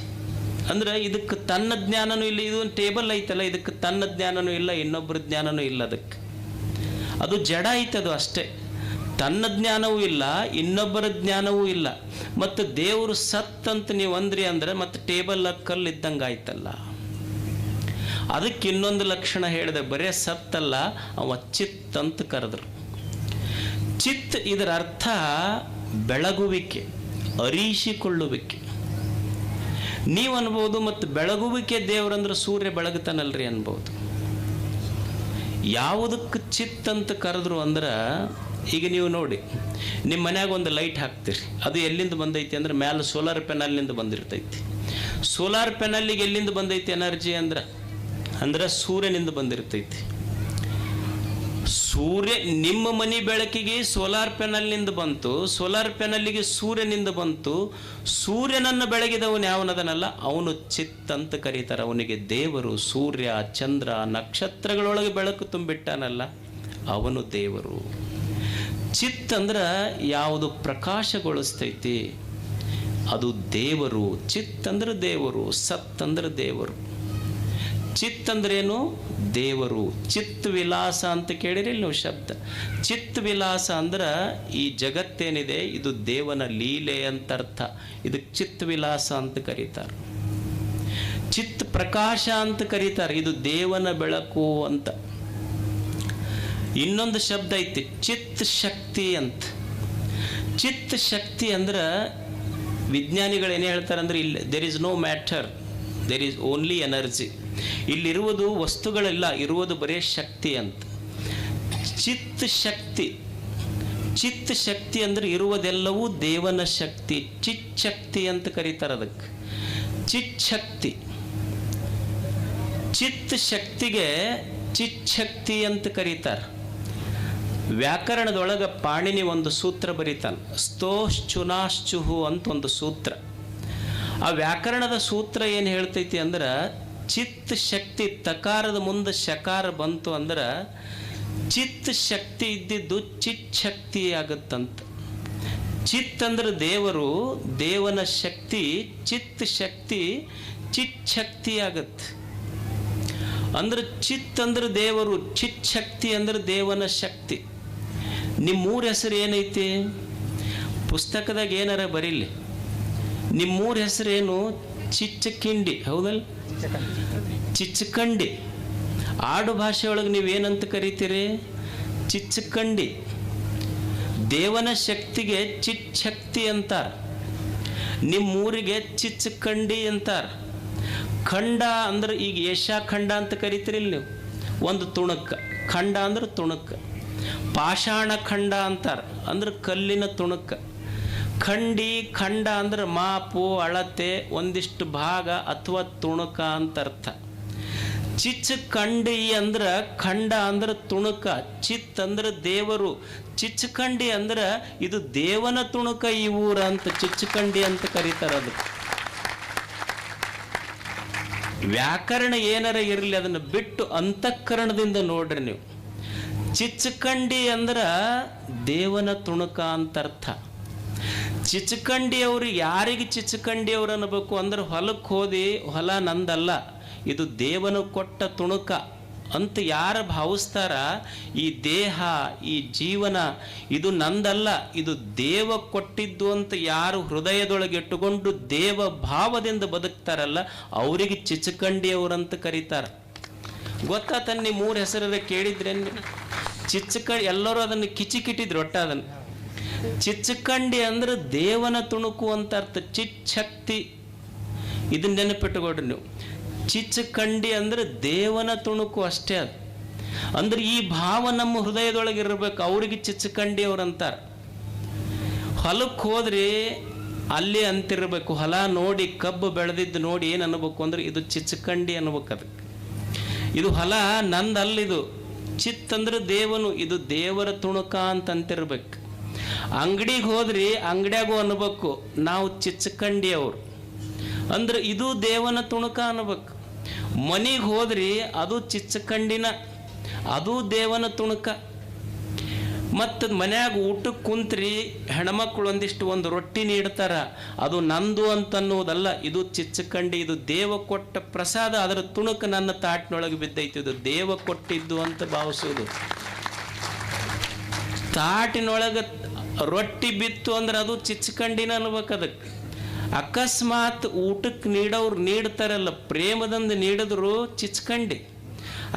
ಅಂದ್ರೆ ಇದಕ್ಕೆ ತನ್ನ ಜ್ಞಾನನೂ ಇಲ್ಲ. ಇದು ಒಂದು ಟೇಬಲ್ ಐತಲ್ಲ, ಇದಕ್ಕೆ ತನ್ನ ಜ್ಞಾನನೂ ಇಲ್ಲ, ಇನ್ನೊಬ್ಬರ ಜ್ಞಾನನೂ ಇಲ್ಲ. ಅದಕ್ಕೆ ಅದು ಜಡ ಐತದು ಅಷ್ಟೇ. ತನ್ನ ಜ್ಞಾನವೂ ಇಲ್ಲ, ಇನ್ನೊಬ್ಬರ ಜ್ಞಾನವೂ ಇಲ್ಲ. ಮತ್ತು ದೇವರು ಸತ್ತಂತ ನೀವು ಅಂದ್ರಿ ಅಂದ್ರೆ ಮತ್ತೆ ಟೇಬಲ್ ಕಲ್ಲು ಇದ್ದಂಗೆ ಆಯ್ತಲ್ಲ. ಅದಕ್ಕೆ ಇನ್ನೊಂದು ಲಕ್ಷಣ ಹೇಳಿದೆ, ಬರೇ ಸತ್ತಲ್ಲ, ಅವ ಚಿತ್ ಅಂತ ಕರೆದ್ರು. ಚಿತ್ ಇದರ ಅರ್ಥ ಬೆಳಗುವಿಕೆ, ಅರಿಸಿಕೊಳ್ಳುವಿಕೆ. ನೀವು ಅನ್ಬೋದು ಮತ್ತು ಬೆಳಗುವಿಕೆ ದೇವರಂದ್ರೆ ಸೂರ್ಯ ಬೆಳಗುತ್ತಾನಲ್ರಿ ಅನ್ಬೋದು. ಯಾವುದಕ್ಕೆ ಚಿತ್ ಅಂತ ಕರೆದ್ರು ಅಂದ್ರೆ, ಈಗ ನೀವು ನೋಡಿ ನಿಮ್ಮ ಮನ್ಯಾಗ ಒಂದು ಲೈಟ್ ಹಾಕ್ತೀರಿ, ಅದು ಎಲ್ಲಿಂದ ಬಂದೈತಿ ಅಂದ್ರೆ ಮ್ಯಾಲೆ ಸೋಲಾರ್ ಪ್ಯಾನಲ್ನಿಂದ ಬಂದಿರ್ತೈತಿ. ಸೋಲಾರ್ ಪ್ಯಾನಲ್ಲಿಗೆ ಎಲ್ಲಿಂದ ಬಂದೈತಿ ಎನರ್ಜಿ ಅಂದ್ರೆ ಸೂರ್ಯನಿಂದ ಬಂದಿರ್ತೈತಿ. ಸೂರ್ಯ ನಿಮ್ಮ ಮನೆ ಬೆಳಕಿಗೆ ಸೋಲಾರ್ ಪ್ಯಾನಲ್ನಿಂದ ಬಂತು, ಸೋಲಾರ್ ಪ್ಯಾನಲ್ಲಿಗೆ ಸೂರ್ಯನಿಂದ ಬಂತು. ಸೂರ್ಯನನ್ನು ಬೆಳಗಿದವನು ಯಾವನದನಲ್ಲ ಅವನು ಚಿತ್ ಅಂತ ಕರೀತಾರೆ. ಅವನಿಗೆ ದೇವರು ಸೂರ್ಯ, ಚಂದ್ರ, ನಕ್ಷತ್ರಗಳೊಳಗೆ ಬೆಳಕು ತುಂಬಿಟ್ಟಾನಲ್ಲ ಅವನು ದೇವರು. ಚಿತ್ ಅಂದ್ರೆ ಯಾವುದು ಪ್ರಕಾಶಗೊಳಿಸ್ತೈತಿ ಅದು ದೇವರು. ಚಿತ್ ಅಂದ್ರೆ ದೇವರು, ಸತ್ ಅಂದ್ರೆ ದೇವರು. ಚಿತ್ ಅಂದ್ರೇನು? ದೇವರು. ಚಿತ್ ವಿಲಾಸ ಅಂತ ಕೇಳಿರಿ ನೀವು ಶಬ್ದ. ಚಿತ್ ವಿಲಾಸ ಅಂದ್ರೆ ಈ ಜಗತ್ತೇನಿದೆ ಇದು ದೇವನ ಲೀಲೆ ಅಂತ ಅರ್ಥ. ಇದಕ್ಕೆ ಚಿತ್ ವಿಲಾಸ ಅಂತ ಕರೀತಾರೆ. ಚಿತ್ ಪ್ರಕಾಶ ಅಂತ ಕರೀತಾರೆ, ಇದು ದೇವನ ಬೆಳಕು ಅಂತ. ಇನ್ನೊಂದು ಶಬ್ದ ಐತಿ ಚಿತ್ ಶಕ್ತಿ ಅಂತ. ಚಿತ್ ಶಕ್ತಿ ಅಂದ್ರೆ ವಿಜ್ಞಾನಿಗಳು ಏನು ಹೇಳ್ತಾರೆ ಅಂದ್ರೆ, ಇಲ್ಲಿ there is no matter, there is only energy. ಇಲ್ಲಿರುವುದು ವಸ್ತುಗಳೆಲ್ಲ, ಇರುವುದು ಬರೇ ಶಕ್ತಿ ಅಂತ. ಚಿತ್ ಶಕ್ತಿ, ಚಿತ್ ಶಕ್ತಿ ಅಂದ್ರೆ ಇರುವುದೆಲ್ಲವೂ ದೇವನ ಶಕ್ತಿ. ಚಿತ್ ಶಕ್ತಿ ಅಂತ ಕರೀತಾರೆ ಅದಕ್ಕೆ, ಚಿತ್ ಶಕ್ತಿ. ಚಿತ್ ಶಕ್ತಿಗೆ ಚಿತ್ ಶಕ್ತಿ ಅಂತ ಕರೀತಾರೆ. ವ್ಯಾಕರಣದೊಳಗೆ ಪಾಣಿನಿ ಒಂದು ಸೂತ್ರ ಬರೀತಾನೆ, ಸ್ತೋಶ್ಚುನಾಶ್ಚುಹು ಅಂತ ಒಂದು ಸೂತ್ರ. ಆ ವ್ಯಾಕರಣದ ಸೂತ್ರ ಏನು ಹೇಳ್ತೈತಿ ಅಂದ್ರೆ, ಚಿತ್ ಶಕ್ತಿ ತಕಾರದ ಮುಂದೆ ಶಕಾರ ಬಂತು ಅಂದ್ರೆ ಚಿತ್ ಶಕ್ತಿ ಇದ್ದಿದ್ದು ಚಿತ್ ಶಕ್ತಿ ಆಗುತ್ತಂತ. ಚಿತ್ ಅಂದ್ರೆ ದೇವರು, ದೇವನ ಶಕ್ತಿ. ಚಿತ್ ಶಕ್ತಿ ಚಿತ್ ಶಕ್ತಿ ಆಗತ್ತೆ. ಅಂದ್ರೆ ಚಿತ್ ಅಂದ್ರೆ ದೇವರು, ಚಿತ್ ಶಕ್ತಿ ಅಂದ್ರೆ ದೇವನ ಶಕ್ತಿ. ನಿಮ್ಮೂರ ಹೆಸರು ಏನೈತಿ? ಪುಸ್ತಕದಾಗ ಏನಾರ ಬರೀಲಿ, ನಿಮ್ಮೂರ ಹೆಸರೇನು? ಚಿಚ್ಚಕಿಂಡಿ, ಹೌದಲ್ಲ? ಚಿಚ್ಚಕಂಡಿ. ಆಡು ಭಾಷೆಯೊಳಗೆ ನೀವೇನಂತ ಕರಿತೀರಿ? ಚಿಚ್ಚಕಂಡಿ. ದೇವನ ಶಕ್ತಿಗೆ ಚಿತ್ ಶಕ್ತಿ ಅಂತಾರ, ನಿಮ್ಮೂರಿಗೆ ಚಿಚ್ಚಕಂಡಿ ಅಂತಾರ. ಖಂಡ ಅಂದ್ರೆ ಈಗ ಏಷ್ಯಾ ಖಂಡ ಅಂತ ಕರಿತೀರಿಲ್ಲ ನೀವು, ಒಂದು ತುಣುಕ. ಖಂಡ ಅಂದ್ರೆ ತುಣುಕ. ಪಾಷಾಣ ಖಂಡ ಅಂತಾರ, ಅಂದ್ರೆ ಕಲ್ಲಿನ ತುಣುಕ. ಖಂಡಿ, ಖಂಡ ಅಂದ್ರೆ ಮಾಪು, ಅಳತೆ, ಒಂದಿಷ್ಟು ಭಾಗ ಅಥವಾ ತುಣುಕ ಅಂತ ಅರ್ಥ. ಚಿಚ್ಚಕಂಡಿ ಅಂದ್ರೆ ಖಂಡ ಅಂದ್ರೆ ತುಣುಕ, ಚಿತ್ ಅಂದ್ರೆ ದೇವರು, ಚಿಚ್ಚಕಂಡಿ ಅಂದ್ರೆ ಇದು ದೇವನ ತುಣುಕ ಈ ಊರ ಅಂತ ಚಿಚ್ಚಕಂಡಿ ಅಂತ ಕರೀತಾರೆ. ಅದು ವ್ಯಾಕರಣ ಏನಾರ ಇರಲಿ, ಅದನ್ನು ಬಿಟ್ಟು ಅಂತಃಕರಣದಿಂದ ನೋಡ್ರಿ ನೀವು. ಚಿಚ್ಚಕಂಡಿ ಅಂದ್ರೆ ದೇವನ ತುಣುಕ ಅಂತ ಅರ್ಥ. ಚಿಚ್ಚಕಂಡಿಯವರು ಯಾರಿಗೆ ಚಿಚ್ಚಕಂಡಿಯವರು ಅನ್ನಬೇಕು ಅಂದ್ರೆ, ಹೊಲಕ್ಕೆ ಹೋದಿ ಹೊಲ ನಂದಲ್ಲ, ಇದು ದೇವನು ಕೊಟ್ಟ ತುಣುಕ ಅಂತ ಯಾರು ಭಾವಿಸ್ತಾರ, ಈ ದೇಹ, ಈ ಜೀವನ ಇದು ನಂದಲ್ಲ, ಇದು ದೇವ ಕೊಟ್ಟಿದ್ದು ಅಂತ ಯಾರು ಹೃದಯದೊಳಗೆ ಇಟ್ಟುಕೊಂಡು ದೇವ ಭಾವದಿಂದ ಬದುಕ್ತಾರಲ್ಲ ಅವರಿಗೆ ಚಿಚ್ಚಕಂಡಿಯವರಂತ ಕರೀತಾರೆ. ಗೊತ್ತಾತ? ನಿಮ್ಮ ಮೂರು ಹೆಸರ ಕೇಳಿದ್ರೇನು? ಚಿಚ್ಚಕಂಡಿ ಎಲ್ಲರೂ ಅದನ್ನು ಕಿಚಿಕಿಟ್ಟಿದ್ರು ಒಟ್ಟ ಅದನ್ನು. ಚಿಚ್ಚಕಂಡಿ ಅಂದ್ರೆ ದೇವನ ತುಣುಕು ಅಂತ ಅರ್ಥ. ಚಿತ್ ಶಕ್ತಿ, ಇದನ್ನ ನೆನಪಿಟ್ಟುಕೊಡ್ರಿ ನೀವು. ಚಿಚ್ಚಕಂಡಿ ಅಂದ್ರೆ ದೇವನ ತುಣುಕು ಅಷ್ಟೇ. ಅದು ಅಂದ್ರೆ ಈ ಭಾವ ನಮ್ಮ ಹೃದಯದೊಳಗೆ ಇರಬೇಕು. ಅವ್ರಿಗೆ ಚಿಚ್ಚಕಂಡಿ ಅವ್ರಂತಾರ. ಹೊಲಕ್ಕೆ ಹೋದ್ರಿ ಅಲ್ಲಿ ಅಂತಿರ್ಬೇಕು, ಹೊಲ ನೋಡಿ ಕಬ್ಬು ಬೆಳೆದಿದ್ದು ನೋಡಿ ಏನು ಅನ್ಬೇಕು ಅಂದ್ರೆ ಇದು ಚಿಚ್ಚಕಂಡಿ ಅನ್ಬೇಕು. ಅದಕ್ಕೆ ಇದು ಹೊಲ ನಂದಲ್ಲಿದು. ಚಿತ್ ಅಂದ್ರೆ ದೇವನು, ಇದು ದೇವರ ತುಣುಕ ಅಂತ ಅಂತಿರ್ಬೇಕು. ಅಂಗಡಿಗೆ ಹೋದ್ರಿ ಅಂಗಡಿಯಾಗೂ ಅನ್ಬೇಕು ನಾವು ಚಿಚ್ಚಕಂಡಿ ಅವರು ಅಂದ್ರೆ ಇದು ದೇವನ ತುಣುಕ ಅನ್ಬೇಕು. ಮನೆಗೆ ಹೋದ್ರಿ ಅದು ಚಿಚ್ಚಕಂಡಿನ, ಅದು ದೇವನ ತುಣುಕ. ಮತ್ತು ಮನ್ಯಾಗ ಊಟಕ್ಕೆ ಕುಂತ್ರಿ ಹೆಣ್ಮಕ್ಳು ಒಂದಿಷ್ಟು ಒಂದು ರೊಟ್ಟಿ ನೀಡ್ತಾರ, ಅದು ನಂದು ಅಂತನ್ನುವುದಲ್ಲ, ಇದು ಚಿಚ್ಚಕಂಡಿ, ಇದು ದೇವ ಕೊಟ್ಟ ಪ್ರಸಾದ, ಅದರ ತುಣುಕ ನನ್ನ ತಾಟಿನೊಳಗೆ ಬಿದ್ದೈತಿ, ಇದು ದೇವ ಕೊಟ್ಟಿದ್ದು ಅಂತ ಭಾವಿಸೋದು. ತಾಟಿನೊಳಗೆ ರೊಟ್ಟಿ ಬಿತ್ತು ಅಂದ್ರೆ ಅದು ಚಿಚ್ಚಕಂಡಿನ ಅನ್ಬೇಕು. ಅದಕ್ಕೆ ಅಕಸ್ಮಾತ್ ಊಟಕ್ಕೆ ನೀಡೋರು ನೀಡ್ತಾರಲ್ಲ, ಪ್ರೇಮದಿಂದ ನೀಡಿದ್ರು ಚಿಚ್ಚಕಂಡಿ.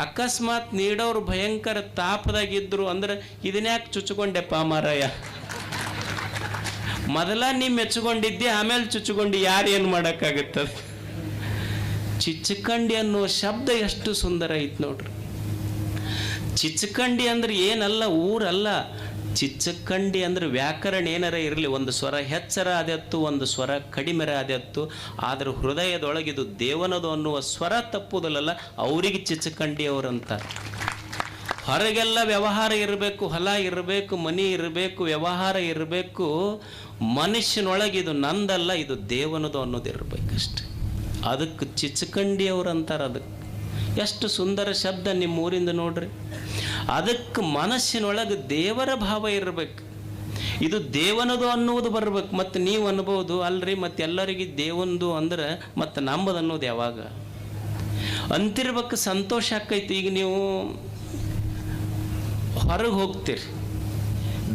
ಅಕಸ್ಮಾತ್ ನೀಡೋರು ಭಯಂಕರ ತಾಪದಾಗಿದ್ರು ಅಂದ್ರೆ ಇದನ್ಯಾಕೆ ಚುಚ್ಕೊಂಡೆಪ್ಪ ಮಾರಾಯ, ಮೊದಲ ನೀ ಮೆಚ್ಕೊಂಡಿದ್ದೆ ಆಮೇಲೆ ಚುಚ್ಕೊಂಡು ಯಾರು ಏನು ಮಾಡೋಕ್ಕಾಗುತ್ತದೆ. ಚಿಚ್ಚಕಂಡಿ ಅನ್ನೋ ಶಬ್ದ ಎಷ್ಟು ಸುಂದರ ಐತೆ ನೋಡ್ರಿ. ಚಿಚ್ಚಕಂಡಿ ಅಂದ್ರೆ ಏನಲ್ಲ, ಊರಲ್ಲ. ಚಿಚ್ಚಕಂಡಿ ಅಂದ್ರೆ ವ್ಯಾಕರಣ ಏನಾರ ಇರಲಿ, ಒಂದು ಸ್ವರ ಹೆಚ್ಚರ ಆದತ್ತು, ಒಂದು ಸ್ವರ ಕಡಿಮೆರ ಆದತ್ತು, ಆದ್ರೆ ಹೃದಯದೊಳಗಿದು ದೇವನದು ಅನ್ನುವ ಸ್ವರ ತಪ್ಪುದಲ್ಲ, ಅವರಿಗೆ ಚಿಚ್ಚಕಂಡಿ ಅವರಂತಾರೆ. ಹೊರಗೆಲ್ಲ ವ್ಯವಹಾರ ಇರಬೇಕು, ಹೊಲ ಇರಬೇಕು, ಮನಿ ಇರಬೇಕು, ವ್ಯವಹಾರ ಇರಬೇಕು. ಮನುಷ್ಯನೊಳಗಿದು ನಂದಲ್ಲ, ಇದು ದೇವನದು ಅನ್ನೋದಿರ್ಬೇಕಷ್ಟೆ. ಅದಕ್ಕೆ ಚಿಚ್ಚಕಂಡಿ ಅವರಂತಾರೆ. ಅದಕ್ಕೆ ಎಷ್ಟು ಸುಂದರ ಶಬ್ದ ನಿಮ್ಮ ಊರಿಂದ ನೋಡ್ರಿ. ಅದಕ್ಕೆ ಮನಸ್ಸಿನೊಳಗೆ ದೇವರ ಭಾವ ಇರಬೇಕು, ಇದು ದೇವನದು ಅನ್ನುವುದು ಬರ್ಬೇಕು. ಮತ್ತು ನೀವು ಅನ್ಬೋದು ಅಲ್ರಿ, ಮತ್ತೆ ಎಲ್ಲರಿಗೆ ದೇವಂದು ಅಂದ್ರೆ ಮತ್ತು ನಂಬದು ಅನ್ನೋದು ಯಾವಾಗ ಅಂತಿರ್ಬೇಕು, ಸಂತೋಷ ಆಕೈತಿ. ಈಗ ನೀವು ಹೊರಗೆ ಹೋಗ್ತೀರಿ,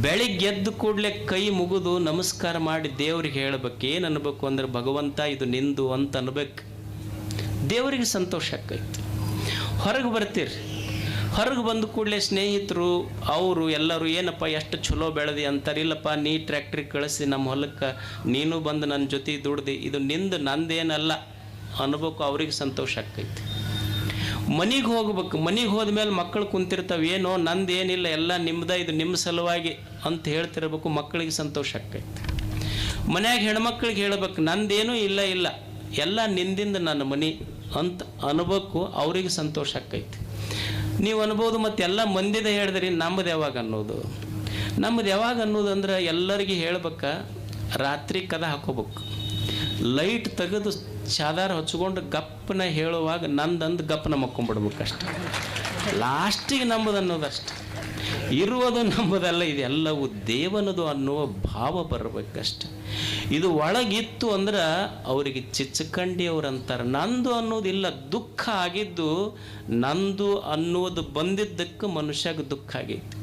ಬೆಳಿಗ್ಗೆ ಎದ್ದು ಕೂಡಲೇ ಕೈ ಮುಗಿದು ನಮಸ್ಕಾರ ಮಾಡಿ ದೇವ್ರಿಗೆ ಹೇಳ್ಬೇಕು. ಏನು ಅನ್ಬೇಕು ಅಂದ್ರೆ ಭಗವಂತ ಇದು ನಿಂದು ಅಂತ ಅನ್ಬೇಕು, ದೇವರಿಗೆ ಸಂತೋಷ ಆಕೈತಿ. ಹೊರಗೆ ಬರ್ತೀರಿ, ಹೊರಗೆ ಬಂದ ಕೂಡಲೇ ಸ್ನೇಹಿತರು ಅವರು ಎಲ್ಲರೂ ಏನಪ್ಪ ಎಷ್ಟು ಚಲೋ ಬೆಳೆದಿ ಅಂತಾರೆ. ಇಲ್ಲಪ್ಪ ನೀ ಟ್ರ್ಯಾಕ್ಟ್ರಿಗೆ ಕಳಿಸಿ ನಮ್ಮ ಹೊಲಕ್ಕೆ ನೀನು ಬಂದು ನನ್ನ ಜೊತೆ ದುಡ್ದು, ಇದು ನಿಂದು ನಂದೇನಲ್ಲ ಅನ್ಬೇಕು, ಅವ್ರಿಗೆ ಸಂತೋಷ ಆಕೈತಿ. ಮನೆಗೆ ಹೋಗ್ಬೇಕು, ಮನೆಗೆ ಹೋದ್ಮೇಲೆ ಮಕ್ಕಳು ಕುಂತಿರ್ತಾವೆ, ಏನೋ ನಂದೇನಿಲ್ಲ ಎಲ್ಲ ನಿಮ್ದ, ಇದು ನಿಮ್ಮ ಸಲುವಾಗಿ ಅಂತ ಹೇಳ್ತಿರ್ಬೇಕು, ಮಕ್ಕಳಿಗೆ ಸಂತೋಷ ಆಕೈತಿ. ಮನ್ಯಾಗ ಹೆಣ್ಮಕ್ಳಿಗೆ ಹೇಳ್ಬೇಕು, ನಂದೇನೂ ಇಲ್ಲ ಎಲ್ಲ ನಿಂದಿಂದ ನನ್ನ ಮನೆ ಅಂತ ಅನ್ಬೇಕು, ಅವ್ರಿಗೆ ಸಂತೋಷ ಆಕೈತಿ. ನೀವು ಅನ್ಬೋದು ಮತ್ತೆ ಎಲ್ಲ ಮಂದಿದ ಹೇಳಿದ್ರಿ ನಮ್ಮದು ಯಾವಾಗ ಅನ್ನೋದು. ನಮ್ಮದು ಯಾವಾಗ ಅನ್ನೋದು ಅಂದ್ರೆ ಎಲ್ಲರಿಗೆ ಹೇಳ್ಬೇಕ, ರಾತ್ರಿ ಕದ ಹಾಕೋಬೇಕು, ಲೈಟ್ ತೆಗೆದು ಚಾದಾರ ಹಚ್ಕೊಂಡು ಗಪ್ಪನ ಹೇಳುವಾಗ ನಂದಂದು ಗಪ್ಪನ ಮಕ್ಕೊಂಡ್ಬಿಡ್ಬೇಕಷ್ಟೆ. ಲಾಸ್ಟಿಗೆ ನಂಬದು ಅನ್ನೋದಷ್ಟೆ. ಇರುವುದು ನಂಬುದಲ್ಲ, ಇದೆಲ್ಲವೂ ದೇವನದು ಅನ್ನುವ ಭಾವ ಬರಬೇಕಷ್ಟೆ. ಇದು ಒಳಗಿತ್ತು ಅಂದ್ರೆ ಅವರಿಗೆ ಚಿಚ್ಚಕಂಡಿ ಅವರಂತಾರೆ. ನಂದು ಅನ್ನೋದಿಲ್ಲ, ದುಃಖ ಆಗಿದ್ದು ನಂದು ಅನ್ನೋದು ಬಂದಿದ್ದಕ್ಕೆ ಮನುಷ್ಯಗೆ ದುಃಖ ಆಗೈತಿ.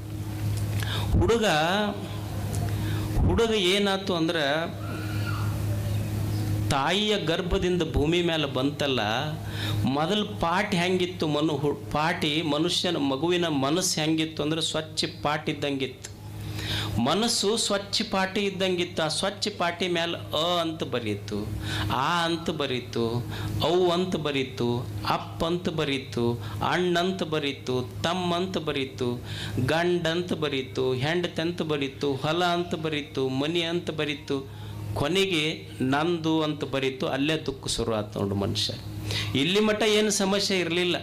ಹುಡುಗ ಏನಾಯ್ತು ಅಂದ್ರೆ ತಾಯಿಯ ಗರ್ಭದಿಂದ ಭೂಮಿ ಮೇಲೆ ಬಂತಲ್ಲ, ಮೊದಲು ಪಾಟಿ ಹೆಂಗಿತ್ತು, ಮನುಷ್ಯನ ಮಗುವಿನ ಮನಸ್ಸು ಹೆಂಗಿತ್ತು ಅಂದ್ರೆ ಸ್ವಚ್ಛ ಪಾಟಿ ಇದ್ದಂಗಿತ್ತು. ಮನಸ್ಸು ಸ್ವಚ್ಛ ಪಾಟಿ ಇದ್ದಂಗಿತ್ತು. ಆ ಸ್ವಚ್ಛ ಪಾಟಿ ಮೇಲೆ ಅ ಅಂತ ಬರೀತು, ಆ ಅಂತ ಬರೀತು, ಅವು ಅಂತ ಬರೀತು, ಅಪ್ಪ ಅಂತ ಬರೀತು, ಅಣ್ಣಂತ ಬರೀತು, ತಮ್ಮ ಅಂತ ಬರೀತು, ಗಂಡಂತ ಬರೀತು, ಹೆಂಡತಿ ಅಂತ ಬರೀತು, ಹೊಲ ಅಂತ ಬರೀತು, ಮನಿ ಅಂತ ಬರೀತು, ಕೊನೆಗೆ ನಂದು ಅಂತ ಬರೀತು. ಅಲ್ಲೇ ದುಃಖ ಶುರು ಆಯ್ತು ನೋಡು ಮನುಷ್ಯ. ಇಲ್ಲಿ ಮಟ್ಟ ಏನು ಸಮಸ್ಯೆ ಇರಲಿಲ್ಲ.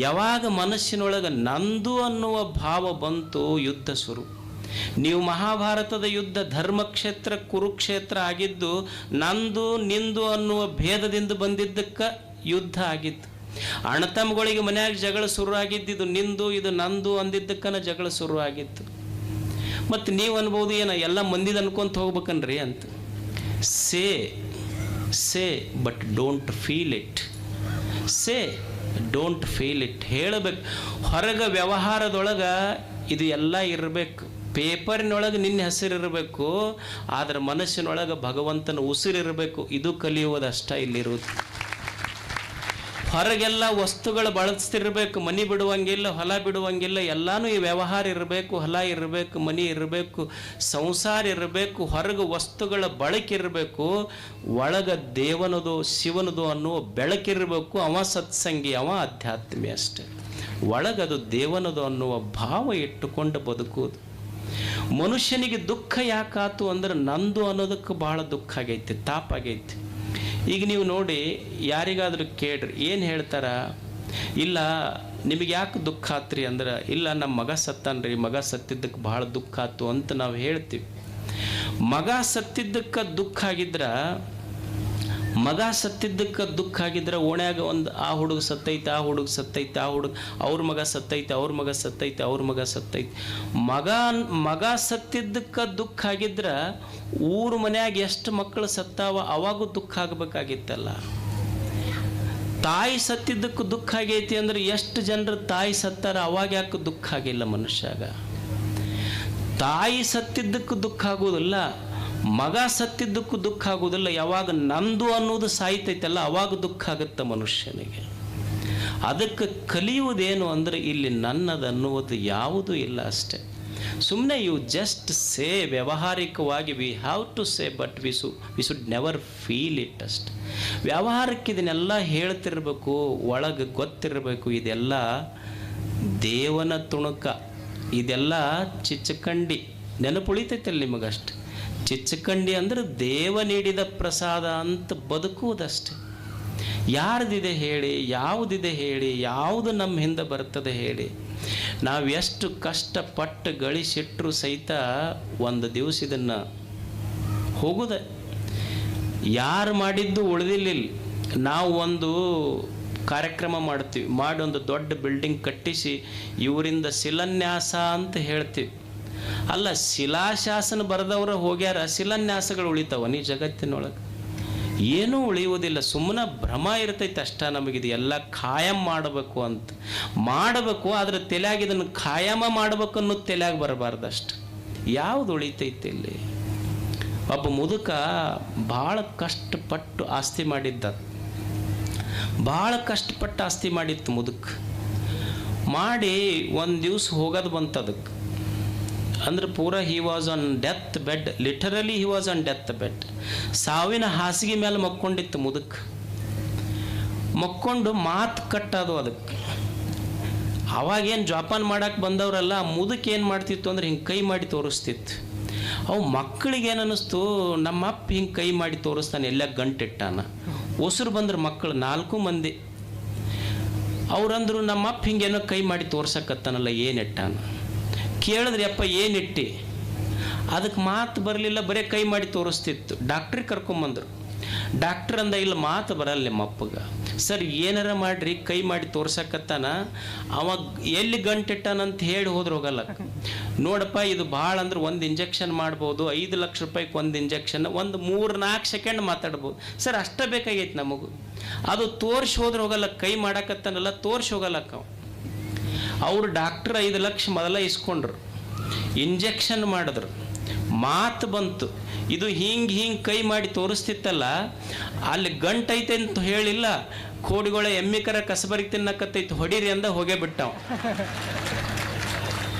ಯಾವಾಗ ಮನಸ್ಸಿನೊಳಗೆ ನಂದು ಅನ್ನುವ ಭಾವ ಬಂತು, ಯುದ್ಧ ಶುರು. ನೀವು ಮಹಾಭಾರತದ ಯುದ್ಧ ಧರ್ಮಕ್ಷೇತ್ರ ಕುರುಕ್ಷೇತ್ರ ಆಗಿದ್ದು ನಂದು ನಿಂದು ಅನ್ನುವ ಭೇದದಿಂದ ಬಂದಿದ್ದಕ್ಕೆ ಯುದ್ಧ ಆಗಿತ್ತು. ಅಣ್ಣತಮ್ಮಗಳಿಗೆ ಮನ್ಯಾಗ ಜಗಳ ಶುರು ಆಗಿದ್ದು ಇದು ನಿಂದು ಇದು ನಂದು ಅಂದಿದ್ದಕ್ಕನ ಜಗಳ ಶುರು ಆಗಿತ್ತು. ಮತ್ತು ನೀವು ಅನ್ಬೋದು ಏನ ಎಲ್ಲ ಮಂದಿದ ಅನ್ಕೊಂತ ಹೋಗ್ಬೇಕನ್ರಿ ಅಂತ. Say but don't feel it. Don't feel it ಹೇಳಬೇಕು. ಹೊರಗೆ ವ್ಯವಹಾರದೊಳಗೆ ಇದು ಎಲ್ಲ ಇರಬೇಕು. ಪೇಪರ್ನೊಳಗೆ ನಿನ್ನ ಹೆಸರಿರಬೇಕು, ಆದರೆ ಮನಸ್ಸಿನೊಳಗೆ ಭಗವಂತನ ಉಸಿರಿರಬೇಕು. ಇದು ಕಲಿಯುವುದಷ್ಟ ಇಲ್ಲಿರುವುದು. ಹೊರಗೆಲ್ಲ ವಸ್ತುಗಳು ಬಳಸ್ತಿರ್ಬೇಕು, ಮನಿ ಬಿಡುವಂಗಿಲ್ಲ, ಹೊಲ ಬಿಡುವಂಗಿಲ್ಲ, ಎಲ್ಲಾನು ಈ ವ್ಯವಹಾರ ಇರಬೇಕು, ಹೊಲ ಇರಬೇಕು, ಮನಿ ಇರಬೇಕು, ಸಂಸಾರ ಇರಬೇಕು, ಹೊರಗೆ ವಸ್ತುಗಳ ಬಳಕಿರಬೇಕು, ಒಳಗ ದೇವನದು ಶಿವನದು ಅನ್ನುವ ಬೆಳಕಿರಬೇಕು. ಅವ ಸತ್ಸಂಗಿ, ಅವ ಅಧ್ಯಾತ್ಮಿ ಅಷ್ಟೆ. ಒಳಗದು ದೇವನದು ಅನ್ನುವ ಭಾವ ಇಟ್ಟುಕೊಂಡು ಬದುಕುವುದು. ಮನುಷ್ಯನಿಗೆ ದುಃಖ ಯಾಕಾತು ಅಂದ್ರೆ ನಂದು ಅನ್ನೋದಕ್ಕೆ ಬಹಳ ದುಃಖ ಆಗೈತಿ, ತಾಪ ಆಗೈತಿ. ಈಗ ನೀವು ನೋಡಿ ಯಾರಿಗಾದ್ರೂ ಕೇಳ್ರಿ ಏನು ಹೇಳ್ತಾರ, ಇಲ್ಲ ನಿಮಗೆ ಯಾಕೆ ದುಃಖ ಆತ್ರಿ ಅಂದ್ರೆ, ಇಲ್ಲ ನಮ್ಮ ಮಗ ಸತ್ತಾನ್ರಿ, ಮಗ ಸತ್ತಿದ್ದಕ್ಕೆ ಭಾಳ ದುಃಖ ಆತು ಅಂತ ನಾವು ಹೇಳ್ತೀವಿ. ಮಗ ಸತ್ತಿದ್ದಕ್ಕೆ ದುಃಖ ಆಗಿದ್ರೆ ಓಣ್ಯಾಗ ಒಂದು ಆ ಹುಡುಗ ಸತ್ತೈತೆ, ಆ ಹುಡುಗ ಸತ್ತೈತೆ, ಆ ಹುಡುಗ ಅವ್ರ ಮಗ ಸತ್ತೈತೆ, ಅವ್ರ ಮಗ ಸತ್ತೈತೆ, ಅವ್ರ ಮಗ ಸತ್ತೈತೆ. ಮಗ ಸತ್ತಿದ್ದಕ್ಕೆ ದುಃಖ ಆಗಿದ್ರೆ ಊರ ಮನ್ಯಾಗ ಎಷ್ಟು ಮಕ್ಕಳು ಸತ್ತಾವ ಅವಾಗೂ ದುಃಖ ಆಗಬೇಕಾಗಿತ್ತಲ್ಲ. ತಾಯಿ ಸತ್ತಿದ್ದಕ್ಕೆ ದುಃಖ ಆಗೈತಿ ಅಂದ್ರೆ ಎಷ್ಟು ಜನರು ತಾಯಿ ಸತ್ತಾರ ಅವಾಗ ಯಾಕೆ ದುಃಖ ಆಗಿಲ್ಲ ಮನುಷ್ಯಾಗ? ತಾಯಿ ಸತ್ತಿದ್ದಕ್ಕೂ ದುಃಖ ಆಗೋದಿಲ್ಲ, ಮಗ ಸತ್ತಿದ್ದಕ್ಕೂ ದುಃಖ ಆಗೋದಿಲ್ಲ. ಯಾವಾಗ ನಂದು ಅನ್ನೋದು ಸಾಯ್ತೈತಲ್ಲ ಅವಾಗ ದುಃಖ ಆಗುತ್ತೆ ಮನುಷ್ಯನಿಗೆ. ಅದಕ್ಕೆ ಕಲಿಯುವುದೇನು ಅಂದರೆ ಇಲ್ಲಿ ನನ್ನದನ್ನುವುದು ಯಾವುದೂ ಇಲ್ಲ ಅಷ್ಟೆ. ಸುಮ್ಮನೆ ಯು ಜಸ್ಟ್ ಸೇ, ವ್ಯಾವಹಾರಿಕವಾಗಿ we have to say, but we should never feel it ಅಷ್ಟೆ. ವ್ಯಾವಹಾರಕ್ಕೆ ಇದನ್ನೆಲ್ಲ ಹೇಳ್ತಿರ್ಬೇಕು, ಒಳಗೆ ಗೊತ್ತಿರಬೇಕು. ಇದೆಲ್ಲ ದೇವನ ತುಣುಕ, ಇದೆಲ್ಲ ಚಿಚ್ಚಕಂಡಿ. ನೆನಪುಳಿತೈತಲ್ಲ ನಿಮಗಷ್ಟೆ. ಚಿಚ್ಚಕಂಡಿ ಅಂದರೆ ದೇವ ನೀಡಿದ ಪ್ರಸಾದ ಅಂತ ಬದುಕುವುದಷ್ಟೆ. ಯಾರ್ದಿದೆ ಹೇಳಿ, ಯಾವುದಿದೆ ಹೇಳಿ, ಯಾವುದು ನಮ್ಮ ಹಿಂದೆ ಬರ್ತದೆ ಹೇಳಿ? ನಾವು ಎಷ್ಟು ಕಷ್ಟಪಟ್ಟು ಗಳಿಸಿಟ್ಟರು ಸಹಿತ ಒಂದು ದಿವಸ ಇದನ್ನು ಹೋಗುದೆ. ಯಾರು ಮಾಡಿದ್ದು ಉಳಿದಿಲ್ಲ. ನಾವು ಒಂದು ಕಾರ್ಯಕ್ರಮ ಮಾಡ್ತೀವಿ, ಮಾಡಿ ಒಂದು ದೊಡ್ಡ ಬಿಲ್ಡಿಂಗ್ ಕಟ್ಟಿಸಿ ಇವರಿಂದ ಶಿಲಾನ್ಯಾಸ ಅಂತ ಹೇಳ್ತೀವಿ. ಅಲ್ಲ, ಶಿಲಾಶಾಸನ ಬರೆದವರು ಹೋಗ್ಯಾರ, ಶಿಲಾನ್ಯಾಸಗಳು ಉಳಿತಾವ ನೀ ಜಗತ್ತಿನೊಳಗೆ? ಏನೂ ಉಳಿಯುವುದಿಲ್ಲ. ಸುಮ್ಮನೆ ಭ್ರಮ ಇರ್ತೈತೆ ಅಷ್ಟ. ನಮಗಿದು ಎಲ್ಲ ಖಾಯಂ ಮಾಡಬೇಕು ಅಂತ ಮಾಡಬೇಕು, ಆದರೆ ತಲೆಯಾಗಿ ಇದನ್ನು ಖಾಯಮ ಮಾಡ್ಬೇಕು ಅನ್ನೋದು ತಲೆಯಾಗಿ ಬರಬಾರ್ದಷ್ಟು. ಯಾವುದು ಉಳಿತೈತೆ ಇಲ್ಲಿ? ಒಬ್ಬ ಮುದುಕ ಭಾಳ ಕಷ್ಟಪಟ್ಟು ಆಸ್ತಿ ಮಾಡಿದ್ದ, ಭಾಳ ಕಷ್ಟಪಟ್ಟು ಆಸ್ತಿ ಮಾಡಿತ್ತು ಮುದುಕ. ಮಾಡಿ ಒಂದು ದಿವಸ ಹೋಗೋದು ಬಂತು ಅದಕ್ಕೆ. ಅಂದ್ರೆ ಪೂರ he was on death bed, literally he was on death bed. ಸಾವಿನ ಹಾಸಿಗೆ ಮೇಲೆ ಮಕ್ಕೊಂಡಿತ್ತು ಮುದುಕ. ಮಕ್ಕೊಂಡು ಮಾತು ಕಟ್ಟೋದು ಅದಕ್ಕೆ. ಅವಾಗೇನು ಜೋಪಾನ ಮಾಡಕ್ಕೆ ಬಂದವರಲ್ಲ, ಆ ಮುದುಕ ಏನು ಮಾಡ್ತಿತ್ತು ಅಂದ್ರೆ ಹಿಂಗೆ ಕೈ ಮಾಡಿ ತೋರಿಸ್ತಿತ್ತು. ಅವು ಮಕ್ಕಳಿಗೇನು ಅನ್ನಿಸ್ತು, ನಮ್ಮ ಅಪ್ಪ ಹಿಂಗೆ ಕೈ ಮಾಡಿ ತೋರಿಸ್ತಾನೆ, ಎಲ್ಲ ಗಂಟಿಟ್ಟಾನ. ಉಸಿರು ಬಂದ್ರೆ ಮಕ್ಕಳು 4 ಮಂದಿ. ಅವ್ರಂದ್ರು ನಮ್ಮ ಅಪ್ಪ ಹಿಂಗೇನೋ ಕೈ ಮಾಡಿ ತೋರ್ಸಕತ್ತಾನಲ್ಲ, ಏನಿಟ್ಟಾನ? ಕೇಳಿದ್ರಿ ಅಪ್ಪ ಏನಿಟ್ಟಿ? ಅದಕ್ಕೆ ಮಾತು ಬರಲಿಲ್ಲ, ಬರೀ ಕೈ ಮಾಡಿ ತೋರಿಸ್ತಿತ್ತು. ಡಾಕ್ಟ್ರಿಗೆ ಕರ್ಕೊಂಬಂದರು. ಡಾಕ್ಟ್ರ್ ಅಂದ, ಇಲ್ಲ ಮಾತು ಬರಲ್ಲ ನಿಮ್ಮ ಅಪ್ಪಗೆ. ಸರ್ ಏನಾರ ಮಾಡಿರಿ, ಕೈ ಮಾಡಿ ತೋರ್ಸಕತ್ತಾನ, ಅವಾಗ ಎಲ್ಲಿ ಗಂಟಿಟ್ಟಾನಂತ ಹೇಳಿ ಹೋದ್ರೆ ಹೋಗಲ್ಲ. ನೋಡಪ್ಪ ಇದು ಭಾಳ ಅಂದ್ರೆ ಒಂದು ಇಂಜೆಕ್ಷನ್ ಮಾಡ್ಬೋದು, 5 ಲಕ್ಷ ರೂಪಾಯಿಗೆ ಒಂದು ಇಂಜೆಕ್ಷನ್, ಒಂದು 3-4 ಸೆಕೆಂಡ್ ಮಾತಾಡ್ಬೋದು. ಸರ್ ಅಷ್ಟೇ ಬೇಕಾಗೈತೆ ನಮಗೂ. ಅದು ತೋರಿಸಿ ಹೋದ್ರೆ ಹೋಗಲ್ಲ, ಕೈ ಮಾಡಕತ್ತಾನಲ್ಲ ತೋರಿಸಿ ಹೋಗಲ್ಲಕ್ಕ. ಅವರು ಡಾಕ್ಟ್ರ್ 5 ಲಕ್ಷ ಮೊದಲ ಇಸ್ಕೊಂಡ್ರು, ಇಂಜೆಕ್ಷನ್ ಮಾಡಿದ್ರು, ಮಾತು ಬಂತು. ಇದು ಹಿಂಗೆ ಕೈ ಮಾಡಿ ತೋರಿಸ್ತಿತ್ತಲ್ಲ, ಅಲ್ಲಿ ಗಂಟೈತೆ ಅಂತ ಹೇಳಿಲ್ಲ, ಕೋಡಿಗಳ ಎಮ್ಮಿಕರ ಕಸಬರಿಗೆ ತಿನ್ನಕತ್ತೈತೆ, ಹೊಡೀರಿ ಅಂದ ಹೋಗೇ ಬಿಟ್ಟವ.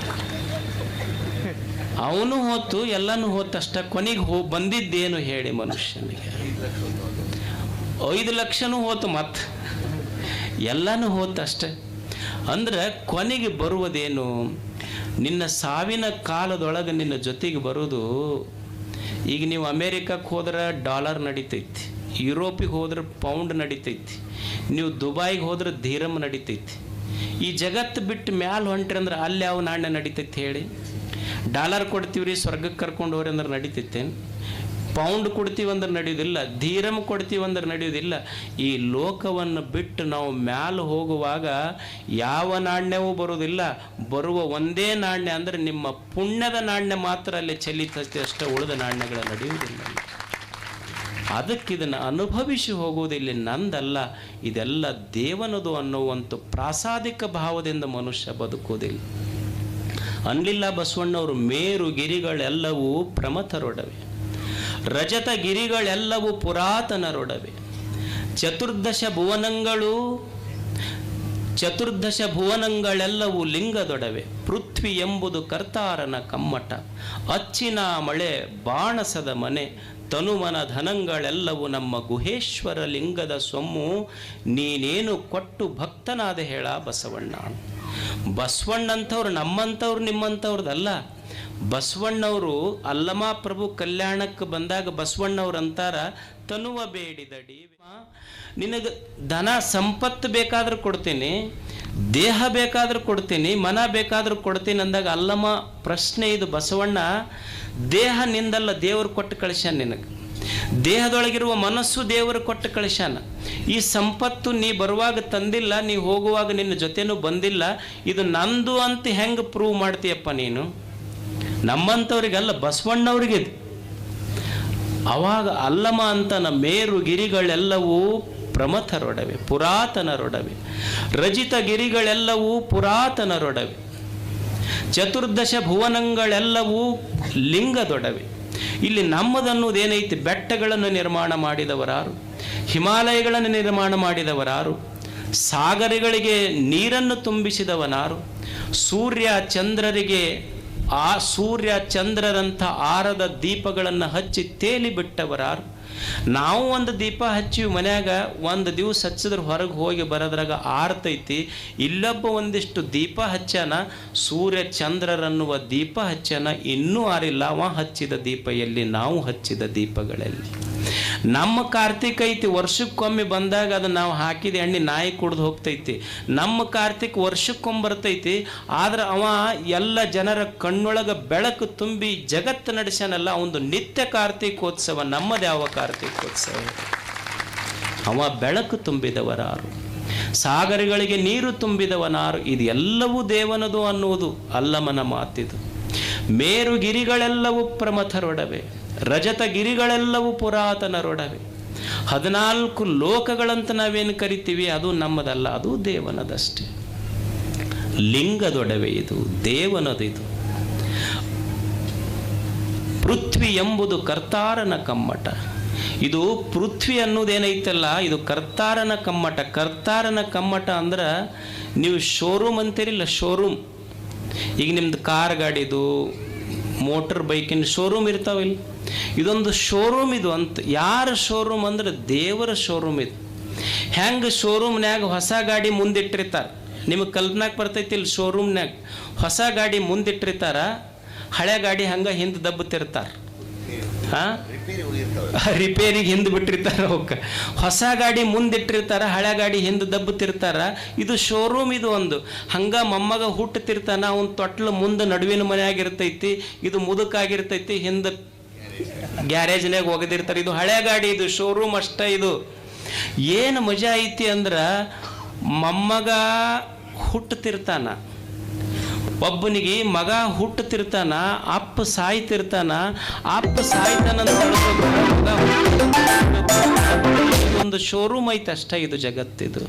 ಅವನು ಹೋತು, ಎಲ್ಲನೂ ಹೋತಷ್ಟ. ಕೊನೆಗೆ ಬಂದಿದ್ದೇನು ಹೇಳಿ ಮನುಷ್ಯನಿಗೆ? 5 ಲಕ್ಷನೂ ಹೋತು, ಮತ್ತು ಎಲ್ಲನೂ ಹೋತಷ್ಟೆ. ಅಂದ್ರೆ ಕೊನೆಗೆ ಬರುವುದೇನು? ನಿನ್ನ ಸಾವಿನ ಕಾಲದೊಳಗೆ ನಿನ್ನ ಜೊತೆಗೆ ಬರೋದು. ಈಗ ನೀವು ಅಮೇರಿಕಕ್ಕೆ ಹೋದ್ರೆ ಡಾಲರ್ ನಡಿತೈತಿ, ಯುರೋಪಿಗೆ ಹೋದ್ರೆ ಪೌಂಡ್ ನಡಿತೈತಿ, ನೀವು ದುಬೈಗೆ ಹೋದ್ರೆ ಧೀರಮ್ ನಡಿತೈತಿ. ಈ ಜಗತ್ತು ಬಿಟ್ಟು ಮ್ಯಾಲೆ ಹೊಂಟ್ರಿ ಅಂದ್ರೆ ಅಲ್ಲಿ ಯಾವ ನಾಣ್ಯ ನಡಿತೈತಿ ಹೇಳಿ? ಡಾಲರ್ ಕೊಡ್ತೀವ್ರಿ, ಸ್ವರ್ಗಕ್ಕೆ ಕರ್ಕೊಂಡು ಹೋಗ್ರಿ ಅಂದ್ರೆ ನಡಿತೈತೆ? ಪೌಂಡ್ ಕೊಡ್ತೀವಿ ಅಂದ್ರೆ ನಡೆಯೋದಿಲ್ಲ, ಧೀರಮ್ ಕೊಡ್ತೀವಿ ಅಂದ್ರೆ ನಡೆಯೋದಿಲ್ಲ. ಈ ಲೋಕವನ್ನು ಬಿಟ್ಟು ನಾವು ಮ್ಯಾಲೆ ಹೋಗುವಾಗ ಯಾವ ನಾಣ್ಯವೂ ಬರೋದಿಲ್ಲ. ಬರುವ ಒಂದೇ ನಾಣ್ಯ ಅಂದರೆ ನಿಮ್ಮ ಪುಣ್ಯದ ನಾಣ್ಯ ಮಾತ್ರ ಅಲ್ಲಿ ಚೆಲ್ಲಿತೈತೆ ಅಷ್ಟೇ, ಉಳಿದ ನಾಣ್ಯಗಳ ನಡೆಯುವುದಿಲ್ಲ. ಅದಕ್ಕೆ ಇದನ್ನು ಅನುಭವಿಸಿ ಹೋಗುವುದಿಲ್ಲ, ನಂದಲ್ಲ, ಇದೆಲ್ಲ ದೇವನದು ಅನ್ನುವಂಥ ಪ್ರಾಸಾದಿಕ ಭಾವದಿಂದ ಮನುಷ್ಯ ಬದುಕುವುದಿಲ್ಲ. ಅನ್ಲಿಲ್ಲ ಬಸವಣ್ಣವರು, ಮೇರು ಗಿರಿಗಳೆಲ್ಲವೂ ಪ್ರಮಥರೊಡವೆ, ರಜತ ಗಿರಿಗಳೆಲ್ಲವೂ ಪುರಾತನರೊಡವೆ, ಚತುರ್ದಶ ಭುವನಗಳೆಲ್ಲವೂ ಲಿಂಗದೊಡವೆ, ಪೃಥ್ವಿ ಎಂಬುದು ಕರ್ತಾರನ ಕಮ್ಮಟ, ಅಚ್ಚಿನ ಮಳೆ ಬಾಣಸದ ಮನೆ, ತನುಮನ ಧನಗಳೆಲ್ಲವೂ ನಮ್ಮ ಗುಹೇಶ್ವರ ಲಿಂಗದ ಸೊಮ್ಮು, ನೀನೇನು ಕೊಟ್ಟು ಭಕ್ತನಾದ ಹೇಳ ಬಸವಣ್ಣ. ಬಸವಣ್ಣಂಥವ್ರು ನಮ್ಮಂಥವ್ರು ನಿಮ್ಮಂಥವ್ರದಲ್ಲ. ಬಸವಣ್ಣವರು ಅಲ್ಲಮ ಪ್ರಭು ಕಲ್ಯಾಣಕ್ಕೆ ಬಂದಾಗ ಬಸವಣ್ಣವ್ರು ಅಂತಾರ, ತನುವ ಬೇಡಿದಡಿ, ನಿನಗೆ ಧನ ಸಂಪತ್ತು ಬೇಕಾದ್ರೂ ಕೊಡ್ತೀನಿ, ದೇಹ ಬೇಕಾದ್ರೂ ಕೊಡ್ತೀನಿ, ಮನ ಬೇಕಾದ್ರೂ ಕೊಡ್ತೀನಿ ಅಂದಾಗ ಅಲ್ಲಮ ಪ್ರಶ್ನೆ ಇದು, ಬಸವಣ್ಣ ದೇಹ ನಿಂದಲ್ಲ, ದೇವರು ಕೊಟ್ಟು ಕಳಿಸ್ಯಾನ ನಿನಗೆ. ದೇಹದೊಳಗಿರುವ ಮನಸ್ಸು ದೇವರು ಕೊಟ್ಟು ಕಳಿಸ್ಯಾನ. ಈ ಸಂಪತ್ತು ನೀ ಬರುವಾಗ ತಂದಿಲ್ಲ, ನೀ ಹೋಗುವಾಗ ನಿನ್ನ ಜೊತೆನೂ ಬಂದಿಲ್ಲ, ಇದು ನಂದು ಅಂತ ಹೆಂಗೆ ಪ್ರೂವ್ ಮಾಡ್ತೀಯಪ್ಪ ನೀನು? ನಮ್ಮಂಥವ್ರಿಗಲ್ಲ, ಬಸವಣ್ಣವ್ರಿಗೆ. ಅವಾಗ ಅಲ್ಲಮ ಅಂತನ, ಮೇರು ಗಿರಿಗಳೆಲ್ಲವೂ ಪ್ರಮಥರೊಡವೆ, ಪುರಾತನರೊಡವೆ, ರಜಿತ ಗಿರಿಗಳೆಲ್ಲವೂ ಪುರಾತನರೊಡವೆ, ಚತುರ್ದಶ ಭುವನಗಳೆಲ್ಲವೂ ಲಿಂಗದೊಡವೆ. ಇಲ್ಲಿ ನಮ್ಮದನ್ನುವುದೇನೈತಿ, ಬೆಟ್ಟಗಳನ್ನು ನಿರ್ಮಾಣ ಮಾಡಿದವರಾರು, ಹಿಮಾಲಯಗಳನ್ನು ನಿರ್ಮಾಣ ಮಾಡಿದವರಾರು, ಸಾಗರಗಳಿಗೆ ನೀರನ್ನು ತುಂಬಿಸಿದವನಾರು, ಸೂರ್ಯ ಚಂದ್ರರಿಗೆ ಆ ಸೂರ್ಯ ಚಂದ್ರರಂಥ ಆರದ ದೀಪಗಳನ್ನು ಹಚ್ಚಿ ತೇಲಿ ಬಿಟ್ಟವರಾರು. ನಾವು ಒಂದು ದೀಪ ಹಚ್ಚಿ ಮನ್ಯಾಗ ಒಂದು ದಿವಸ ಹಚ್ಚಿದ್ರೆ ಹೊರಗೆ ಹೋಗಿ ಬರೋದ್ರಾಗ ಆರ್ತೈತಿ. ಇಲ್ಲೊಬ್ಬ ಒಂದಿಷ್ಟು ದೀಪ ಹಚ್ಚಾನ, ಸೂರ್ಯ ಚಂದ್ರರನ್ನುವ ದೀಪ ಹಚ್ಚಾನ, ಇನ್ನೂ ಆರಿಲ್ಲ. ಅವ ಹಚ್ಚಿದ ದೀಪ ಎಲ್ಲಿ, ನಾವು ಹಚ್ಚಿದ ದೀಪಗಳಲ್ಲಿ. ನಮ್ಮ ಕಾರ್ತಿಕ್ ಐತಿ, ವರ್ಷಕ್ಕೊಮ್ಮೆ ಬಂದಾಗ ಅದು ನಾವು ಹಾಕಿದ ಎಣ್ಣೆ ನಾಯಿ ಕುಡ್ದು ಹೋಗ್ತೈತಿ. ನಮ್ಮ ಕಾರ್ತಿಕ್ ವರ್ಷಕ್ಕೊಮ್ಮೆ ಬರ್ತೈತಿ, ಆದ್ರೆ ಅವ ಎಲ್ಲ ಜನರ ಕಣ್ಣೊಳಗ ಬೆಳಕು ತುಂಬಿ ಜಗತ್ತು ನಡೆಸ್ಯಾನಲ್ಲ, ಒಂದು ನಿತ್ಯ ಕಾರ್ತಿಕೋತ್ಸವ. ನಮ್ಮದು ಯಾವ ಕಾರ್ತಿಕೋತ್ಸವ? ಅವ ಬೆಳಕು ತುಂಬಿದವರಾರು, ಸಾಗರಗಳಿಗೆ ನೀರು ತುಂಬಿದವನಾರು. ಇದು ಎಲ್ಲವೂ ದೇವನದು ಅನ್ನುವುದು ಅಲ್ಲಮನ ಮಾತಿದು. ಮೇರುಗಿರಿಗಳೆಲ್ಲವೂ ಪ್ರಮಥರೊಡವೆ, ರಜತ ಗಿರಿಗಳೆಲ್ಲವೂ ಪುರಾತನರೊಡವೆ. 14 ಲೋಕಗಳಂತ ನಾವೇನು ಕರಿತೀವಿ ಅದು ನಮ್ಮದಲ್ಲ, ಅದು ದೇವನದಷ್ಟೇ. ಲಿಂಗದೊಡವೆ, ಇದು ದೇವನದು. ಇದು ಪೃಥ್ವಿ ಎಂಬುದು ಕರ್ತಾರನ ಕಮ್ಮಟ. ಇದು ಪೃಥ್ವಿ ಅನ್ನೋದೇನೈತಲ್ಲ, ಇದು ಕರ್ತಾರನ ಕಮ್ಮಟ. ಕರ್ತಾರನ ಕಮ್ಮಟ ಅಂದ್ರೆ ನೀವು ಶೋರೂಮ್ ಅಂತೀರಿಲ್ಲ, ಶೋರೂಮ್. ಈಗ ನಿಮ್ದು ಕಾರ್ ಗಾಡಿದು, ಮೋಟರ್ ಬೈಕಿನ ಶೋರೂಮ್ ಇರ್ತಾವಿಲ್ಲ, ಇದೊಂದು ಶೋರೂಮ್ ಇದು ಅಂತ. ಯಾರ ಶೋರೂಮ್ ಅಂದ್ರೆ ದೇವರ ಶೋರೂಮ್ ಇದು. ಹೆಂಗೆ ಶೋರೂಮ್ನ್ಯಾಗ ಹೊಸ ಗಾಡಿ ಮುಂದಿಟ್ಟಿರ್ತಾರೆ, ನಿಮಗೆ ಕಲ್ಪನಾಕ್ ಬರ್ತೈತಿ ಇಲ್ಲಿ. ಶೋರೂಮ್ನ್ಯಾಗ ಹೊಸ ಗಾಡಿ ಮುಂದಿಟ್ಟಿರ್ತಾರ, ಹಳೆ ಗಾಡಿ ಹಂಗೆ ಹಿಂದೆ ದಬ್ಬತಿರ್ತಾರೆ. ರಿಪೇರಿಗೆ ಹಿಂದೆ ಬಿಟ್ಟಿರ್ತಾರ. ಅವಕ್ಕೆ ಹೊಸ ಗಾಡಿ ಮುಂದಿಟ್ಟಿರ್ತಾರ, ಹಳೆ ಗಾಡಿ ಹಿಂದೆ ದಬ್ಬತಿರ್ತಾರ. ಇದು ಶೋರೂಮ್. ಇದು ಒಂದು ಹಂಗ ಮೊಮ್ಮಗ ಹುಟ್ಟತಿರ್ತಾನ, ಅವನ್ ತೊಟ್ಲು ಮುಂದೆ ನಡುವಿನ ಮನೆಯಾಗಿರ್ತೈತಿ, ಇದು ಮುದುಕಾಗಿರ್ತೈತಿ, ಹಿಂದೆ ಗ್ಯಾರೇಜ್ನಾಗ ಒಗದಿರ್ತಾರೆ. ಇದು ಹಳೆ ಗಾಡಿ, ಇದು ಶೋರೂಮ್ ಅಷ್ಟೇ. ಇದು ಏನು ಮಜಾ ಐತಿ ಅಂದ್ರೆ, ಮೊಮ್ಮಗ ಹುಟ್ಟತಿರ್ತಾನ, ಒಬ್ಬನಿಗೆ ಮಗ ಹುಟ್ಟತಿರ್ತಾನ, ಅಪ್ಪ ಸಾಯ್ತಿರ್ತಾನ, ಅಪ್ಪ ಸಾಯ್ತಾನಂತ ಒಂದು ಶೋರೂಮ್ ಐತೆ ಅಷ್ಟೇ. ಇದು ಜಗತ್ತಿದು.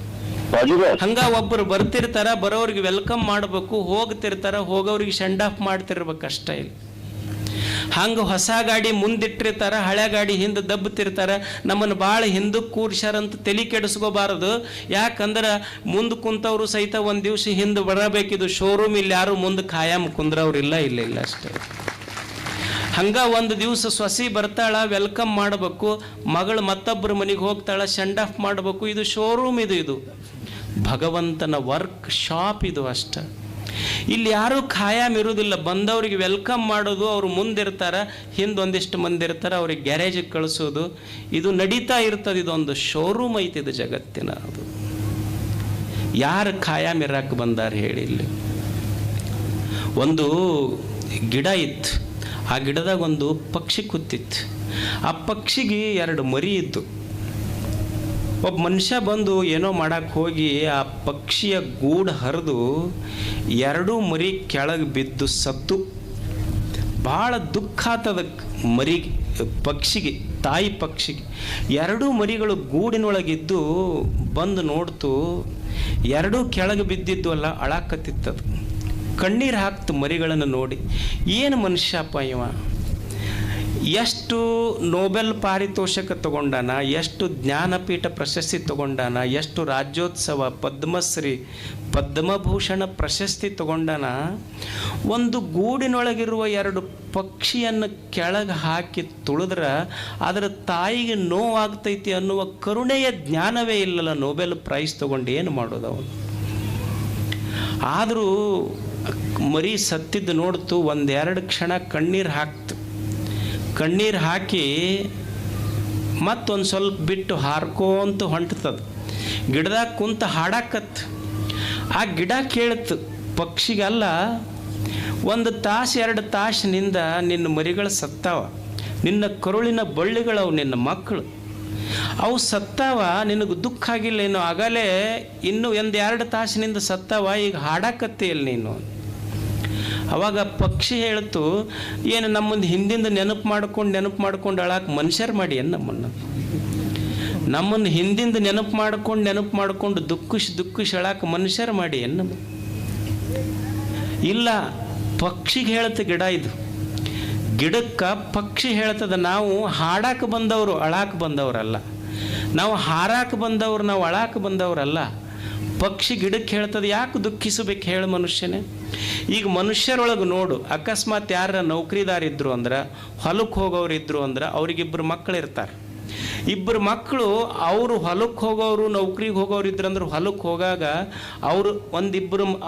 ಹಂಗ ಒಬ್ಬರು ಬರ್ತಿರ್ತಾರ, ಬರೋರಿಗೆ ವೆಲ್ಕಮ್ ಮಾಡಬೇಕು, ಹೋಗ್ತಿರ್ತಾರ, ಹೋಗೋರಿಗೆ ಸೆಂಡ್ ಆಫ್ ಮಾಡ್ತಿರ್ಬೇಕು ಅಷ್ಟೇ. ಇಲ್ಲಿ ಹಂಗೆ ಹೊಸ ಗಾಡಿ ಮುಂದಿಟ್ಟಿರ್ತಾರ, ಹಳೆ ಗಾಡಿ ಹಿಂದೆ ದಬ್ಬತಿರ್ತಾರ. ನಮ್ಮನ್ನು ಭಾಳ ಹಿಂದಕ್ಕೆ ಕೂರ್ಸ್ಯಾರಂತ ತಲೆ ಕೆಡಿಸ್ಕೋಬಾರದು. ಯಾಕಂದ್ರೆ ಮುಂದೆ ಕುಂತವ್ರು ಸಹಿತ ಒಂದು ದಿವಸ ಹಿಂದೆ ಬರಬೇಕಿದು ಶೋರೂಮ್. ಇಲ್ಲಿ ಯಾರು ಮುಂದೆ ಖಾಯಂ ಕುಂದ್ರವ್ರಿಲ್ಲ, ಇಲ್ಲ ಇಲ್ಲ ಅಷ್ಟೇ. ಹಂಗೆ ಒಂದು ದಿವಸ ಸೊಸಿ ಬರ್ತಾಳ, ವೆಲ್ಕಮ್ ಮಾಡಬೇಕು. ಮಗಳು ಮತ್ತೊಬ್ಬರ ಮನೆಗೆ ಹೋಗ್ತಾಳ, ಸೆಂಡ್ ಆಫ್ ಮಾಡಬೇಕು. ಇದು ಶೋರೂಮ್. ಇದು ಭಗವಂತನ ವರ್ಕ್ ಶಾಪ್ ಇದು ಅಷ್ಟೇ. ಇಲ್ಲಿ ಯಾರೂ ಖಾಯಂ ಇರುವುದಿಲ್ಲ. ಬಂದವ್ರಿಗೆ ವೆಲ್ಕಮ್ ಮಾಡೋದು, ಅವರು ಮುಂದಿರ್ತಾರ, ಹಿಂದೊಂದಿಷ್ಟು ಮಂದಿ ಇರ್ತಾರೆ, ಅವ್ರಿಗೆ ಗ್ಯಾರೇಜಿಗೆ ಕಳಿಸೋದು, ಇದು ನಡೀತಾ ಇರ್ತದೆ. ಇದೊಂದು ಶೋರೂಮ್ ಐತಿ ಇದು ಜಗತ್ತಿನ. ಅದು ಯಾರು ಖಾಯಂ ಇರಕ್ಕೆ ಬಂದಾರ ಹೇಳಿ? ಇಲ್ಲಿ ಒಂದು ಗಿಡ ಇತ್ತು, ಆ ಗಿಡದಾಗ ಒಂದು ಪಕ್ಷಿ ಕೂತಿತ್ತು. ಆ ಪಕ್ಷಿಗೆ 2 ಮರಿ ಇತ್ತು. ಒಬ್ಬ ಮನುಷ್ಯ ಬಂದು ಏನೋ ಮಾಡಕ್ಕೆ ಹೋಗಿ ಆ ಪಕ್ಷಿಯ ಗೂಡು ಹರಿದು 2 ಮರಿ ಕೆಳಗೆ ಬಿದ್ದು ಸತ್ತು. ಭಾಳ ದುಃಖ ಆತದ ಮರಿಗೆ, ಪಕ್ಷಿಗೆ, ತಾಯಿ ಪಕ್ಷಿಗೆ. 2 ಮರಿಗಳು ಗೂಡಿನೊಳಗಿದ್ದು ಬಂದು ನೋಡ್ತು, 2 ಕೆಳಗೆ ಬಿದ್ದಿದ್ದು ಅಲ್ಲ, ಅಳಾಕತ್ತಿತ್ತದು. ಕಣ್ಣೀರು ಹಾಕ್ತು ಮರಿಗಳನ್ನು ನೋಡಿ. ಏನು ಮನುಷ್ಯಪ್ಪ ಇವ, ಎಷ್ಟು ನೋಬೆಲ್ ಪಾರಿತೋಷಕ ತಗೊಂಡಾನ, ಎಷ್ಟು ಜ್ಞಾನಪೀಠ ಪ್ರಶಸ್ತಿ ತಗೊಂಡಾನ, ಎಷ್ಟು ರಾಜ್ಯೋತ್ಸವ, ಪದ್ಮಶ್ರೀ, ಪದ್ಮಭೂಷಣ ಪ್ರಶಸ್ತಿ ತಗೊಂಡಾನ. ಒಂದು ಗೂಡಿನೊಳಗಿರುವ 2 ಪಕ್ಷಿಯನ್ನು ಕೆಳಗೆ ಹಾಕಿ ತುಳಿದ್ರೆ ಅದರ ತಾಯಿಗೆ ನೋವಾಗ್ತೈತಿ ಅನ್ನುವ ಕರುಣೆಯ ಜ್ಞಾನವೇ ಇಲ್ಲಲ್ಲ. ನೋಬೆಲ್ ಪ್ರೈಸ್ ತಗೊಂಡು ಏನು ಮಾಡೋದು ಅವನು? ಆದರೂ ಮರಿ ಸತ್ತಿದ್ದು ನೋಡ್ತು, 1-2 ಕ್ಷಣ ಕಣ್ಣೀರು ಹಾಕ್ತು. ಕಣ್ಣೀರು ಹಾಕಿ ಮತ್ತೊಂದು ಸ್ವಲ್ಪ ಬಿಟ್ಟು ಹಾರ್ಕೋಂತ ಹೊಂಟ್ತದ. ಗಿಡದಾಗ ಕುಂತ ಹಾಡಾಕತ್ತು. ಆ ಗಿಡ ಕೇಳ್ತು ಪಕ್ಷಿಗಲ್ಲ, 1 ತಾಸು 2 ತಾಸಿನಿಂದ ನಿನ್ನ ಮರಿಗಳು ಸತ್ತಾವ, ನಿನ್ನ ಕರುಳಿನ ಬಳ್ಳಿಗಳವು, ನಿನ್ನ ಮಕ್ಕಳು ಅವು ಸತ್ತಾವ, ನಿನಗೆ ದುಃಖ ಆಗಿಲ್ಲ ಏನು? ಆಗಲೇ ಇನ್ನೂ 1-2 ತಾಸಿನಿಂದ ಸತ್ತಾವ, ಈಗ ಹಾಡಾಕತ್ತೀಯಲ್ಲ ನೀನು. ಅವಾಗ ಪಕ್ಷಿ ಹೇಳ್ತು, ಏನು ನಮ್ಮನ್ನು ಹಿಂದಿಂದ ನೆನಪು ಮಾಡ್ಕೊಂಡು ಅಳಾಕೆ ಮನುಷ್ಯರು ಮಾಡಿ ಏನು? ನಮ್ಮನ್ನು ಹಿಂದಿಂದ ನೆನಪು ಮಾಡ್ಕೊಂಡು ದುಃಖಿಸಿ ಅಳಾಕೆ ಮನುಷ್ಯರು ಮಾಡಿ ಏನು? ಇಲ್ಲ, ಪಕ್ಷಿಗೆ ಹೇಳ್ತ ಗಿಡ ಇದು, ಗಿಡಕ್ಕೆ ಪಕ್ಷಿ ಹೇಳ್ತದ. ನಾವು ಹಾಡಕ್ಕೆ ಬಂದವರು, ಅಳಾಕ ಬಂದವರಲ್ಲ. ನಾವು ಹಾರಾಕ ಬಂದವ್ರು, ನಾವು ಅಳಾಕ ಬಂದವರಲ್ಲ. ಪಕ್ಷಿ ಗಿಡಕ್ಕೆ ಹೇಳ್ತದೆ. ಯಾಕೆ ದುಃಖಿಸಬೇಕು ಹೇಳು ಮನುಷ್ಯನೇ? ಈಗ ಮನುಷ್ಯರೊಳಗೆ ನೋಡು, ಅಕಸ್ಮಾತ್ ಯಾರ ನೌಕರಿದಾರ ಇದ್ರು ಅಂದ್ರೆ, ಹೊಲಕ್ಕೆ ಹೋಗೋರು ಇದ್ರು ಅಂದ್ರೆ, ಅವ್ರಿಗಿಬ್ಬರು ಮಕ್ಕಳು ಇರ್ತಾರೆ. ಇಬ್ಬರು ಮಕ್ಕಳು ಅವರು ಹೊಲಕ್ಕೆ ಹೋಗೋರು, ನೌಕರಿಗೆ ಹೋಗೋರು ಇದ್ರಂದ್ರೆ, ಹೊಲಕ್ಕೆ ಹೋಗಾಗ ಅವರು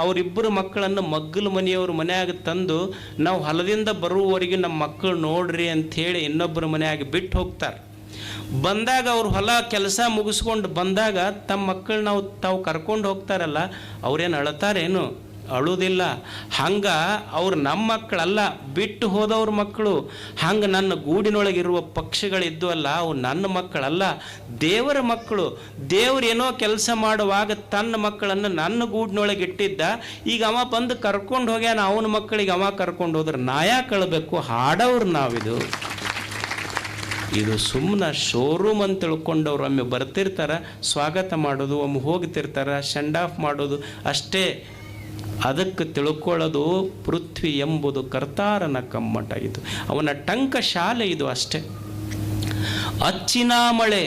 ಅವರಿಬ್ಬರು ಮಕ್ಕಳನ್ನು ಮಗ್ಗಲ ಮನೆಯವ್ರ ಮನೆಯಾಗ ತಂದು, ನಾವು ಹೊಲದಿಂದ ಬರುವವರೆಗೆ ನಮ್ಮ ಮಕ್ಕಳು ನೋಡ್ರಿ ಅಂಥೇಳಿ ಇನ್ನೊಬ್ಬರ ಮನೆಯಾಗ ಬಿಟ್ಟು ಹೋಗ್ತಾರೆ. ಬಂದಾಗ ಅವ್ರು ಹೊಲ ಕೆಲಸ ಮುಗಿಸ್ಕೊಂಡು ಬಂದಾಗ ತಮ್ಮ ಮಕ್ಕಳು ತಾವು ಕರ್ಕೊಂಡು ಹೋಗ್ತಾರಲ್ಲ, ಅವ್ರೇನು ಅಳತಾರೇನು? ಅಳುವುದಿಲ್ಲ. ಹಂಗೆ ಅವ್ರು ನಮ್ಮ ಮಕ್ಕಳಲ್ಲ, ಬಿಟ್ಟು ಹೋದವ್ರ ಮಕ್ಕಳು. ಹಂಗೆ ನನ್ನ ಗೂಡಿನೊಳಗಿರುವ ಪಕ್ಷಿಗಳಿದ್ದು ಅಲ್ಲ, ಅವು ನನ್ನ ಮಕ್ಕಳಲ್ಲ, ದೇವರ ಮಕ್ಕಳು. ದೇವ್ರು ಏನೋ ಕೆಲಸ ಮಾಡುವಾಗ ತನ್ನ ಮಕ್ಕಳನ್ನು ನನ್ನ ಗೂಡಿನೊಳಗೆ ಇಟ್ಟಿದ್ದ. ಈಗ ಅವ ಬಂದು ಕರ್ಕೊಂಡು ಹೋಗ್ಯಾನ, ಅವನ ಮಕ್ಕಳಿಗೆ ಅವ ಕರ್ಕೊಂಡು ಹೋದ್ರೆ ನಾ ಯಾಕೆ ಅಳಬೇಕು? ಹಾಡೋರು ನಾವಿದು. ಇದು ಸುಮ್ಮನೆ ಶೋರೂಮ್ ಅಂತ ತಿಳ್ಕೊಂಡವ್ರು ಒಮ್ಮೆ ಬರ್ತಿರ್ತಾರೆ, ಸ್ವಾಗತ ಮಾಡೋದು, ಒಮ್ಮೆ ಹೋಗ್ತಿರ್ತಾರೆ, ಸೆಂಡ್ ಆಫ್ ಮಾಡೋದು ಅಷ್ಟೇ. ಅದಕ್ಕೆ ತಿಳ್ಕೊಳ್ಳೋದು ಪೃಥ್ವಿ ಎಂಬುದು ಕರ್ತಾರನ ಕಮ್ಮಟ, ಇದು ಅವನ ಟಂಕ ಶಾಲೆ, ಇದು ಅಷ್ಟೇ. ಅಚ್ಚಿನ ಮಳೆ,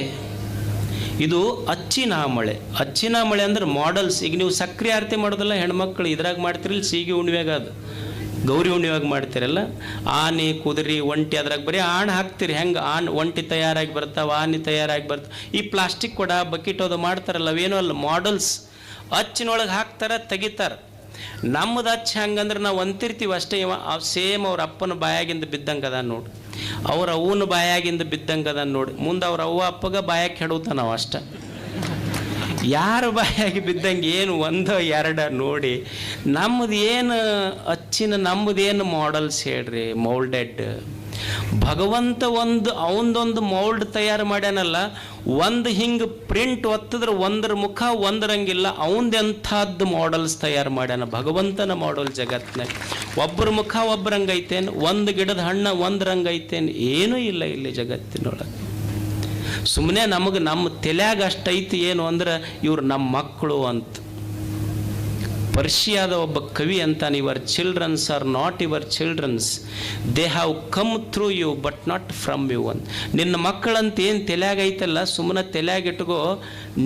ಇದು ಅಚ್ಚಿನ ಮಳೆ. ಅಚ್ಚಿನ ಮಳೆ ಅಂದ್ರೆ ಮಾಡೆಲ್ಸ್. ಈಗ ನೀವು ಸಕ್ರೆ ಆರತಿ ಮಾಡೋದಲ್ಲ ಹೆಣ್ಮಕ್ಳು, ಇದ್ರಾಗ ಮಾಡ್ತಿರಲ್ಲ, ಸೀಗೆ ಉಣ್ವೆಗ, ಅದು ಗೌರಿ ಹುಣ್ಣಿವಾಗ ಮಾಡ್ತೀರಲ್ಲ, ಆನೆ ಕುದುರೆ ಒಂಟಿ ಅದ್ರಾಗ ಬರೀ ಆಣ್ ಹಾಕ್ತೀರಿ. ಹೆಂಗೆ ಒಂಟಿ ತಯಾರಾಗಿ ಬರ್ತಾವೆ, ಆನೆ ತಯಾರಾಗಿ ಬರ್ತಾವೆ. ಈ ಪ್ಲಾಸ್ಟಿಕ್ ಕೊಡ ಬಕೆಟ್ ಅದು ಮಾಡ್ತಾರಲ್ಲ, ಅವೇನೋ ಅಲ್ಲ, ಮಾಡೆಲ್ಸ್. ಅಚ್ಚಿನೊಳಗೆ ಹಾಕ್ತಾರೆ, ತೆಗಿತಾರೆ. ನಮ್ಮದು ಅಚ್ಚ ಹೆಂಗಂದ್ರೆ ನಾವು ಅಂತಿರ್ತೀವಿ ಅಷ್ಟೇ. ಸೇಮ್ ಅವ್ರ ಅಪ್ಪನ ಬಾಯಾಗಿಂದ ಬಿದ್ದಂಗೆ ಅದ ನೋಡಿ, ಅವ್ರ ಅವ್ವನ ಬಾಯಾಗಿಂದ ಬಿದ್ದಂಗೆ ಅದ ನೋಡಿ. ಮುಂದೆ ಅವ್ರ ಅವ್ವ ಅಪ್ಪಗ ಬಾಯಾಗಿ ಕೆಡುತ್ತ ನಾವು ಅಷ್ಟೆ. ಯಾರ ಬಾಯಾಗಿ ಬಿದ್ದಂಗೆ ಏನು ಒಂದೋ ಎರಡ ನೋಡಿ. ನಮ್ಮದು ಏನು ಅಚ್ಚಿನ, ನಮ್ಮದೇನು ಮಾಡೆಲ್ಸ್ ಹೇಳ್ರಿ, ಮೌಲ್ಡೆಡ್. ಭಗವಂತ ಅವನದೊಂದು ಮೌಲ್ಡ್ ತಯಾರು ಮಾಡ್ಯಾನಲ್ಲ, ಒಂದು ಹಿಂಗೆ ಪ್ರಿಂಟ್ ಒತ್ತಿದ್ರೆ ಒಂದರ ಮುಖ ಒಂದರಂಗಿಲ್ಲ, ಅವನದೆಂಥದ್ದು ಮಾಡೆಲ್ಸ್ ತಯಾರು ಮಾಡ್ಯಾನ ಭಗವಂತನ ಮಾಡೆಲ್ ಜಗತ್ತಿನಾಗ. ಒಬ್ಬರ ಮುಖ ಒಬ್ಬರಂಗೈತೇನು, ಒಂದು ಗಿಡದ ಹಣ್ಣು ಒಂದು ರಂಗೈತೇನು? ಏನೂ ಇಲ್ಲ ಇಲ್ಲಿ ಜಗತ್ತಿನೊಳಗೆ. ಸುಮ್ಮನೆ ನಮಗೆ ನಮ್ಮ ತಲೆಯಾಗ ಅಷ್ಟೈತಿ ಏನು ಅಂದ್ರೆ, ಇವ್ರು ನಮ್ಮ ಮಕ್ಕಳು ಅಂತ. ಪರ್ಷಿಯಾದ ಒಬ್ಬ ಕವಿ ಅಂತಾನೆ, your childrens are not your childrens, they have come through you but not from you ಅಂತ. ನಿನ್ನ ಮಕ್ಕಳಂತ ಏನು ತಲೆಯಾಗ ಐತಲ್ಲ, ಸುಮ್ಮನೆ ತಲೆಯಾಗ ಇಟ್ಕೋ.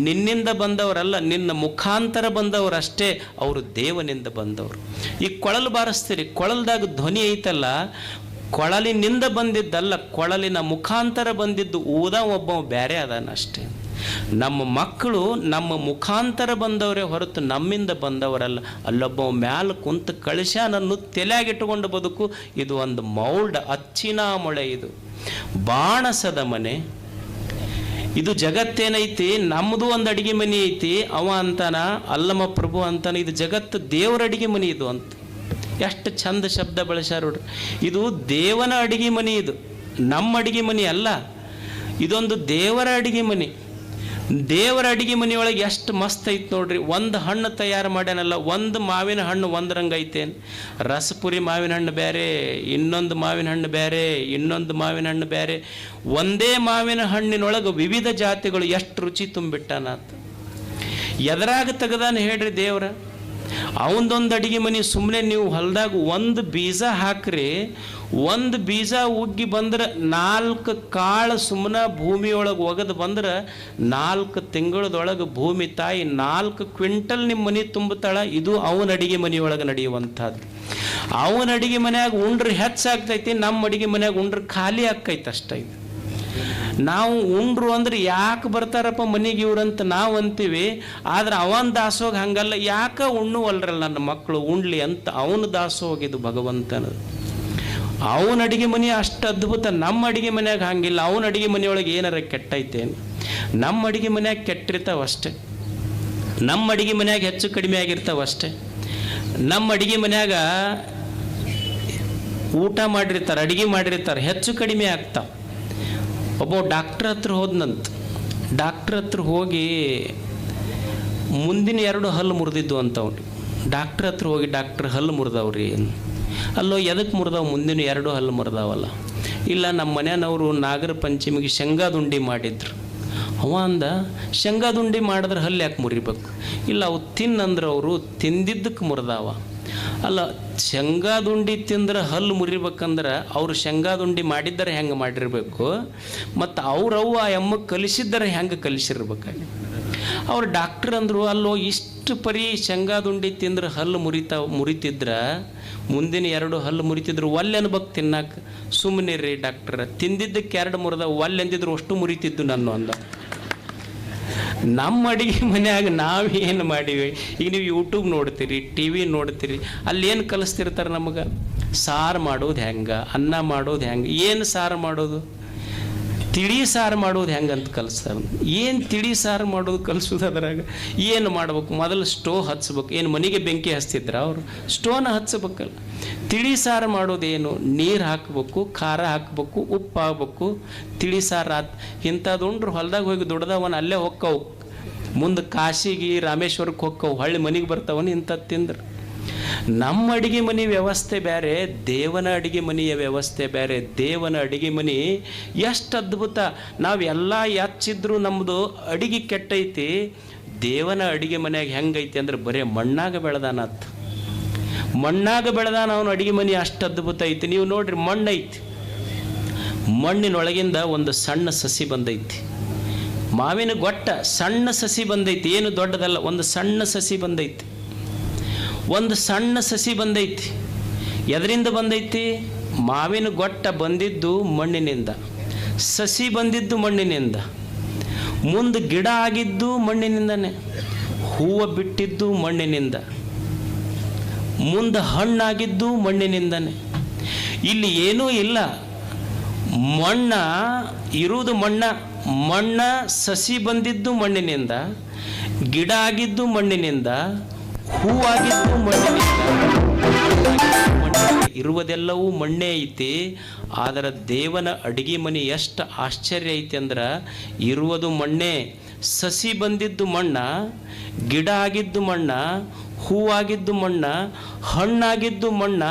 ನಿನ್ನಿಂದ ಬಂದವರಲ್ಲ, ನಿನ್ನ ಮುಖಾಂತರ ಬಂದವರು ಅಷ್ಟೇ. ಅವರು ದೇವನಿಂದ ಬಂದವರು. ಈಗ ಕೊಳಲು ಬಾರಿಸ್ತೀರಿ, ಕೊಳಲ್ದಾಗ ಧ್ವನಿ ಐತಲ್ಲ, ಕೊಳಲಿನಿಂದ ಬಂದಿದ್ದಲ್ಲ, ಕೊಳಲಿನ ಮುಖಾಂತರ ಬಂದಿದ್ದು ಊದ ಒಬ್ಬ ಬೇರೆ ಅದಾನಷ್ಟೇ. ನಮ್ಮ ಮಕ್ಕಳು ನಮ್ಮ ಮುಖಾಂತರ ಬಂದವರೇ ಹೊರತು ನಮ್ಮಿಂದ ಬಂದವರಲ್ಲ. ಅಲ್ಲೊಬ್ಬ ಮ್ಯಾಲ ಕುಂತು ಕಳಿಸ್ಯಾನನ್ನು ತಲೆಯಾಗಿಟ್ಟುಕೊಂಡು ಬದುಕು. ಇದು ಒಂದು ಮೌಲ್ಡ್, ಅಚ್ಚಿನ ಮೊಳೆ, ಇದು ಬಾಣಸದ ಮನೆ. ಇದು ಜಗತ್ತೇನೈತಿ, ನಮ್ಮದು ಒಂದು ಅಡಿಗೆ ಮನೆ ಐತಿ. ಅವ ಅಂತಾನ, ಅಲ್ಲಮ ಪ್ರಭು ಅಂತಾನ, ಇದು ಜಗತ್ತು ದೇವರ ಅಡಿಗೆ ಮನೆ ಇದು ಅಂತ. ಎಷ್ಟು ಚಂದ ಶಬ್ದ ಬಳಸ್ಯಾರ ನೋಡ್ರಿ. ಇದು ದೇವನ ಅಡಿಗೆ ಮನೆ, ಇದು ನಮ್ಮ ಅಡಿಗೆ ಮನೆ ಅಲ್ಲ. ಇದೊಂದು ದೇವರ ಅಡಿಗೆ ಮನೆ. ದೇವರ ಅಡಿಗೆ ಮನೆಯೊಳಗೆ ಎಷ್ಟು ಮಸ್ತ್ ಐತೆ ನೋಡ್ರಿ. ಒಂದು ಹಣ್ಣು ತಯಾರು ಮಾಡ್ಯಾನಲ್ಲ, ಒಂದು ಮಾವಿನ ಹಣ್ಣು ಒಂದರಂಗೆ ಐತೇನು? ರಸಪುರಿ ಮಾವಿನ ಹಣ್ಣು ಬೇರೆ, ಇನ್ನೊಂದು ಮಾವಿನ ಹಣ್ಣು ಬೇರೆ, ಇನ್ನೊಂದು ಮಾವಿನ ಹಣ್ಣು ಬೇರೆ. ಒಂದೇ ಮಾವಿನ ಹಣ್ಣಿನೊಳಗೆ ವಿವಿಧ ಜಾತಿಗಳು ಎಷ್ಟು ರುಚಿ ತುಂಬಿಟ್ಟಾನಾತ. ಎದರಾಗ ತೆಗೆದಾನ ಹೇಳ್ರಿ ದೇವರ? ಅವನದೊಂದು ಅಡಿಗೆ ಮನೆ. ಸುಮ್ಮನೆ ನೀವು ಹೊಲದಾಗ ಒಂದು ಬೀಜ ಹಾಕ್ರಿ, ಒಂದು ಬೀಜ ಉಗ್ಗಿ ಬಂದ್ರೆ 4 ಕಾಳು ಸುಮ್ಮನೆ ಭೂಮಿಯೊಳಗೆ ಒಗೆದು ಬಂದ್ರೆ 4 ತಿಂಗಳದೊಳಗೆ ಭೂಮಿ ತಾಯಿ 4 ಕ್ವಿಂಟಲ್ ನಿಮ್ಮ ಮನೆ ತುಂಬುತ್ತಾಳ. ಇದು ಅವನ ಅಡಿಗೆ ಮನೆಯೊಳಗೆ ನಡೆಯುವಂಥದ್ದು. ಅವನ ಅಡಿಗೆ ಮನ್ಯಾಗ ಉಂಡ್ರೆ ಹೆಚ್ಚಾಗ್ತೈತಿ, ನಮ್ಮ ಅಡಿಗೆ ಮನ್ಯಾಗ ಉಂಡ್ರೆ ಖಾಲಿ ಆಕ್ಕೈತೆ ಅಷ್ಟೇ. ನಾವು ಉಂಡ್ರು ಅಂದ್ರೆ ಯಾಕೆ ಬರ್ತಾರಪ್ಪ ಮನೆಗೆ ಇವ್ರಂತ ನಾವು ಅಂತೀವಿ. ಆದ್ರೆ ಅವನ ದಾಸೋಗ ಹಂಗಲ್ಲ, ಯಾಕೆ ಉಣ್ಣುವಲ್ರಲ್ಲ ನನ್ನ ಮಕ್ಕಳು ಉಣ್ಲಿ ಅಂತ ಅವನ ದಾಸೋಗ ಇದು ಭಗವಂತನದು. ಅವನ ಅಡಿಗೆ ಮನೆ ಅಷ್ಟು ಅದ್ಭುತ. ನಮ್ಮ ಅಡಿಗೆ ಮನ್ಯಾಗ ಹಂಗಿಲ್ಲ. ಅವನ ಅಡಿಗೆ ಮನೆಯೊಳಗೆ ಏನಾರ ಕೆಟ್ಟೈತೇನು? ನಮ್ಮ ಅಡಿಗೆ ಮನ್ಯಾಗ ಕೆಟ್ಟಿರ್ತಾವಷ್ಟೆ. ನಮ್ಮ ಅಡಿಗೆ ಮನ್ಯಾಗ ಹೆಚ್ಚು ಕಡಿಮೆ ಆಗಿರ್ತಾವಷ್ಟೆ. ನಮ್ಮ ಅಡಿಗೆ ಮನ್ಯಾಗ ಊಟ ಮಾಡಿರ್ತಾರೆ, ಅಡಿಗೆ ಮಾಡಿರ್ತಾರೆ, ಹೆಚ್ಚು ಕಡಿಮೆ ಆಗ್ತಾವೆ. ಒಬ್ಬ ಡಾಕ್ಟ್ರ್ ಹತ್ರ ಹೋದ್ನಂತ. ಡಾಕ್ಟ್ರ್ ಹತ್ರ ಹೋಗಿ ಮುಂದಿನ 2 ಹಲ್ಲು ಮುರಿದಿದ್ದು ಅಂತ ಅವ್ನು. ಡಾಕ್ಟ್ರ್ ಹತ್ರ ಹೋಗಿ, ಡಾಕ್ಟ್ರ್ ಹಲ್ಲು ಮುರಿದವ್ರಿ. ಅಲ್ಲೋ ಎದಕ್ಕೆ ಮುರಿದವು? ಮುಂದಿನ 2 ಹಲ್ಲು ಮುರಿದಾವಲ್ಲ. ಇಲ್ಲ, ನಮ್ಮ ಮನೆಯವರು ನಾಗರ ಪಂಚಮಿಗೆ ಶೇಂಗಾದುಂಡಿ ಮಾಡಿದ್ರು. ಅವ ಅಂದ, ಶೇಂಗಾದುಂಡಿ ಮಾಡಿದ್ರೆ ಹಲ್ಲು ಯಾಕೆ ಮುರಿಬೇಕು? ಇಲ್ಲ, ಅವು ತಿನ್ನಂದ್ರೆ ಅವರು ತಿಂದಿದ್ದಕ್ಕೆ ಮುರಿದಾವ. ಅಲ್ಲ, ಶೇಂಗಾದುಂಡಿ ತಿಂದ್ರೆ ಹಲ್ಲು ಮುರಿಬೇಕಂದ್ರೆ ಅವ್ರು ಶೇಂಗಾದುಂಡಿ ಮಾಡಿದ್ದಾರೆ ಹೆಂಗೆ ಮಾಡಿರಬೇಕು, ಮತ್ತು ಅವ್ರವ್ವ ಆ ಎಮ್ಮಗೆ ಕಲಿಸಿದ್ದಾರೆ ಹೆಂಗೆ ಕಲಿಸಿರ್ಬೇಕಾಗಿ. ಅವ್ರು ಡಾಕ್ಟ್ರ್ ಅಂದರು, ಅಲ್ಲೋ ಇಷ್ಟು ಪರಿ ಶೇಂಗಾದುಂಡಿ ತಿಂದ್ರೆ ಹಲ್ಲು ಮುರಿತಿದ್ರೆ ಮುಂದಿನ 2 ಹಲ್ಲು ಮುರಿತಿದ್ರು ಒಲ್ಲೆ ಅನ್ಬೇಕು ತಿನ್ನಕ್ಕೆ. ಸುಮ್ಮನೆ ರೀ ಡಾಕ್ಟ್ರ, ತಿಂದಿದ್ದಕ್ಕೆ 2 ಮುರಿದ ಒಲ್ಲೆ ಅಂದಿದ್ರು ಅಷ್ಟು ಮುರಿತಿದ್ದು ನಾನು ಅಂದ. ನಮ್ಮ ಅಡುಗೆ ಮನೆಯಾಗ ನಾವೇನು ಮಾಡೀವಿ? ಈಗ ನೀವು ಯೂಟ್ಯೂಬ್ ನೋಡ್ತೀರಿ, ಟಿ ವಿ ನೋಡ್ತೀರಿ, ಅಲ್ಲೇನು ಕಲಿಸ್ತಿರ್ತಾರೆ ನಮಗೆ? ಸಾರು ಮಾಡೋದು ಹೆಂಗೆ, ಅನ್ನ ಮಾಡೋದು ಹೆಂಗೆ, ಏನು ಸಾರು ಮಾಡೋದು, ತಿಳಿ ಸಾರು ಮಾಡೋದು ಹೆಂಗೆ ಅಂತ ಕಲಿಸ್ತಾರೆ. ಏನು ತಿಳಿ ಸಾರು ಮಾಡೋದು ಕಲಿಸೋದು? ಅದ್ರಾಗ ಏನು ಮಾಡ್ಬೇಕು? ಮೊದಲು ಸ್ಟೋವ್ ಹಚ್ಬೇಕು. ಏನು ಮನೆಗೆ ಬೆಂಕಿ ಹಚ್ತಿದ್ರ ಅವರು? ಸ್ಟೋವ್ನ ಹಚ್ಬೇಕಲ್ಲ. ತಿಳಿ ಸಾರು ಮಾಡೋದೇನು? ನೀರು ಹಾಕ್ಬೇಕು, ಖಾರ ಹಾಕ್ಬೇಕು, ಉಪ್ಪು ಹಾಕ್ಬೇಕು, ತಿಳಿ ಸಾರು ಇಂಥದ್ದು ಉಂಡ್ರು ಹೊಲ್ದಾಗ ಹೋಗಿ ದುಡ್ದವನ ಅಲ್ಲೇ ಹೊಕ್ಕವು, ಮುಂದೆ ಕಾಶಿಗೆ ರಾಮೇಶ್ವರಕ್ಕೆ ಹೊಕ್ಕವು, ಹೊಳ್ಳಿ ಮನೆಗೆ ಬರ್ತಾವನು ಇಂಥದ್ದು ತಿಂದ್ರೆ. ನಮ್ಮ ಅಡುಗೆ ಮನೆ ವ್ಯವಸ್ಥೆ ಬೇರೆ, ದೇವನ ಅಡುಗೆ ಮನೆಯ ವ್ಯವಸ್ಥೆ ಬೇರೆ. ದೇವನ ಅಡುಗೆ ಮನೆ ಎಷ್ಟು ಅದ್ಭುತ. ನಾವೆಲ್ಲ ಯಾಚಿದ್ರು ನಮ್ಮದು ಅಡುಗೆ ಕೆಟ್ಟೈತಿ. ದೇವನ ಅಡುಗೆ ಮನೆಯಾಗ ಹೆಂಗೈತಿ ಅಂದ್ರೆ ಬರೀ ಮಣ್ಣಾಗ ಬೆಳೆದಾನತ್, ಮಣ್ಣಾಗ ಬೆಳೆದಾನ ಅವನು ಅಡುಗೆ ಮನೆ. ಅಷ್ಟು ಅದ್ಭುತ ಐತಿ. ನೀವು ನೋಡ್ರಿ, ಮಣ್ಣು ಐತಿ, ಮಣ್ಣಿನೊಳಗಿಂದ ಒಂದು ಸಣ್ಣ ಸಸಿ ಬಂದೈತಿ. ಮಾವಿನ ಗೊಟ್ಟ ಸಣ್ಣ ಸಸಿ ಬಂದೈತಿ, ಏನು ದೊಡ್ಡದಲ್ಲ, ಒಂದು ಸಣ್ಣ ಸಸಿ ಬಂದೈತಿ. ಒಂದು ಸಣ್ಣ ಸಸಿ ಬಂದೈತಿ. ಎದರಿಂದ ಬಂದೈತಿ? ಮಾವಿನ ಗೊಟ್ಟ ಬಂದಿದ್ದು ಮಣ್ಣಿನಿಂದ, ಸಸಿ ಬಂದಿದ್ದು ಮಣ್ಣಿನಿಂದ, ಮುಂದೆ ಗಿಡ ಆಗಿದ್ದು ಮಣ್ಣಿನಿಂದನೇ, ಹೂವು ಬಿಟ್ಟಿದ್ದು ಮಣ್ಣಿನಿಂದ, ಮುಂದೆ ಹಣ್ಣಾಗಿದ್ದು ಮಣ್ಣಿನಿಂದನೇ. ಇಲ್ಲಿ ಏನೂ ಇಲ್ಲ, ಮಣ್ಣ ಇರುವುದು ಮಣ್ಣ, ಸಸಿ ಬಂದಿದ್ದು ಮಣ್ಣಿನಿಂದ, ಗಿಡ ಆಗಿದ್ದು ಮಣ್ಣಿನಿಂದ, ಹೂವಾಗಿದ್ದು ಮಣ್ಣಿನಿಂದ, ಇರುವುದೆಲ್ಲವೂ ಮಣ್ಣೇ ಐತಿ. ಆದರೆ ದೇವನ ಅಡುಗೆ ಮನೆ ಎಷ್ಟು ಆಶ್ಚರ್ಯ ಐತಿ ಅಂದ್ರೆ, ಇರುವುದು ಮಣ್ಣೇ, ಸಸಿ ಬಂದಿದ್ದು ಮಣ್ಣ, ಗಿಡ ಆಗಿದ್ದು ಮಣ್ಣ, ಹೂವಾಗಿದ್ದು ಮಣ್ಣ, ಹಣ್ಣಾಗಿದ್ದು ಮಣ್ಣ.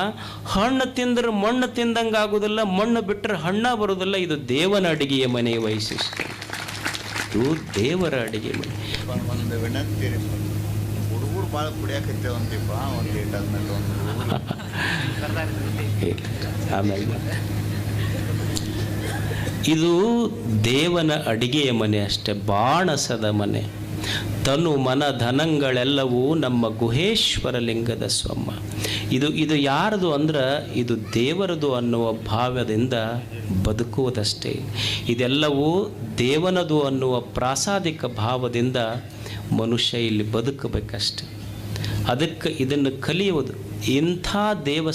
ಹಣ್ಣು ತಿಂದ್ರೆ ಮಣ್ಣು ತಿಂದಂಗೆ ಆಗೋದಿಲ್ಲ, ಮಣ್ಣು ಬಿಟ್ಟರೆ ಹಣ್ಣ ಬರೋದಿಲ್ಲ. ಇದು ದೇವನ ಅಡುಗೆಯ ಮನೆಯ ವೈಶಿಷ್ಟ್ಯ. ಇದು ದೇವರ ಅಡುಗೆ ಮನೆ. ಒಂದು ವಿನಂತಿ, ಹುಡುಗರು ಭಾಳ ಕುಡಿಯಾಕತ್ತೇವಂತೀಪ, ಒಂದು ಲೇಟ್ ಆದ್ಮೇಲೆ ಆಮೇಲೆ ಇದು ದೇವನ ಅಡಿಗೆಯ ಮನೆ ಅಷ್ಟೆ, ಬಾಣಸದ ಮನೆ. ತನು ಮನ ಧನಗಳೆಲ್ಲವೂ ನಮ್ಮ ಗುಹೇಶ್ವರ ಲಿಂಗದ ಸ್ವಮ್ಮ. ಇದು ಯಾರದು ಅಂದ್ರೆ ಇದು ದೇವರದು ಅನ್ನುವ ಭಾವದಿಂದ ಬದುಕುವುದಷ್ಟೇ. ಇದೆಲ್ಲವೂ ದೇವನದು ಅನ್ನುವ ಪ್ರಾಸಾದಿಕ ಭಾವದಿಂದ ಮನುಷ್ಯ ಇಲ್ಲಿ ಬದುಕಬೇಕಷ್ಟೆ. ಅದಕ್ಕೆ ಇದನ್ನು ಕಲಿಯುವುದು, ಇಂಥ ದೇವ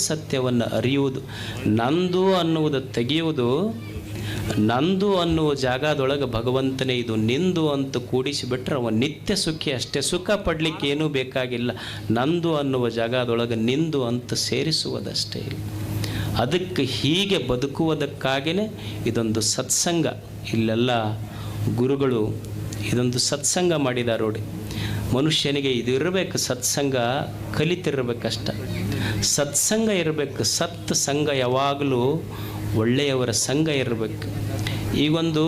ಸತ್ಯವನ್ನು ಅರಿಯುವುದು, ನಂದು ಅನ್ನುವುದು ತೆಗೆಯುವುದು. ನಂದು ಅನ್ನುವ ಜಾಗದೊಳಗೆ ಭಗವಂತನೇ ಇದು ನಿಂದು ಅಂತ ಕೂಡಿಸಿಬಿಟ್ರೆ ಅವ ನಿತ್ಯ ಸುಖಿ ಅಷ್ಟೇ, ಸುಖ ಪಡಲಿಕ್ಕೆ ಏನೂ ಬೇಕಾಗಿಲ್ಲ. ನಂದು ಅನ್ನುವ ಜಾಗದೊಳಗೆ ನಿಂದು ಅಂತ ಸೇರಿಸುವುದಷ್ಟೇ. ಅದಕ್ಕೆ ಹೀಗೆ ಬದುಕುವುದಕ್ಕಾಗಿಯೇ ಇದೊಂದು ಸತ್ಸಂಗ. ಇಲ್ಲೆಲ್ಲ ಗುರುಗಳು ಇದೊಂದು ಸತ್ಸಂಗ ಮಾಡಿದ್ದಾರೆ ನೋಡಿ. ಮನುಷ್ಯನಿಗೆ ಇದು ಇರಬೇಕು, ಸತ್ಸಂಗ ಕಲಿತಿರ್ಬೇಕಷ್ಟ, ಸತ್ಸಂಗ ಇರಬೇಕು. ಸತ್ ಸಂಘ ಯಾವಾಗಲೂ ಒಳ್ಳೆಯವರ ಸಂಘ ಇರಬೇಕು. ಈಗೊಂದು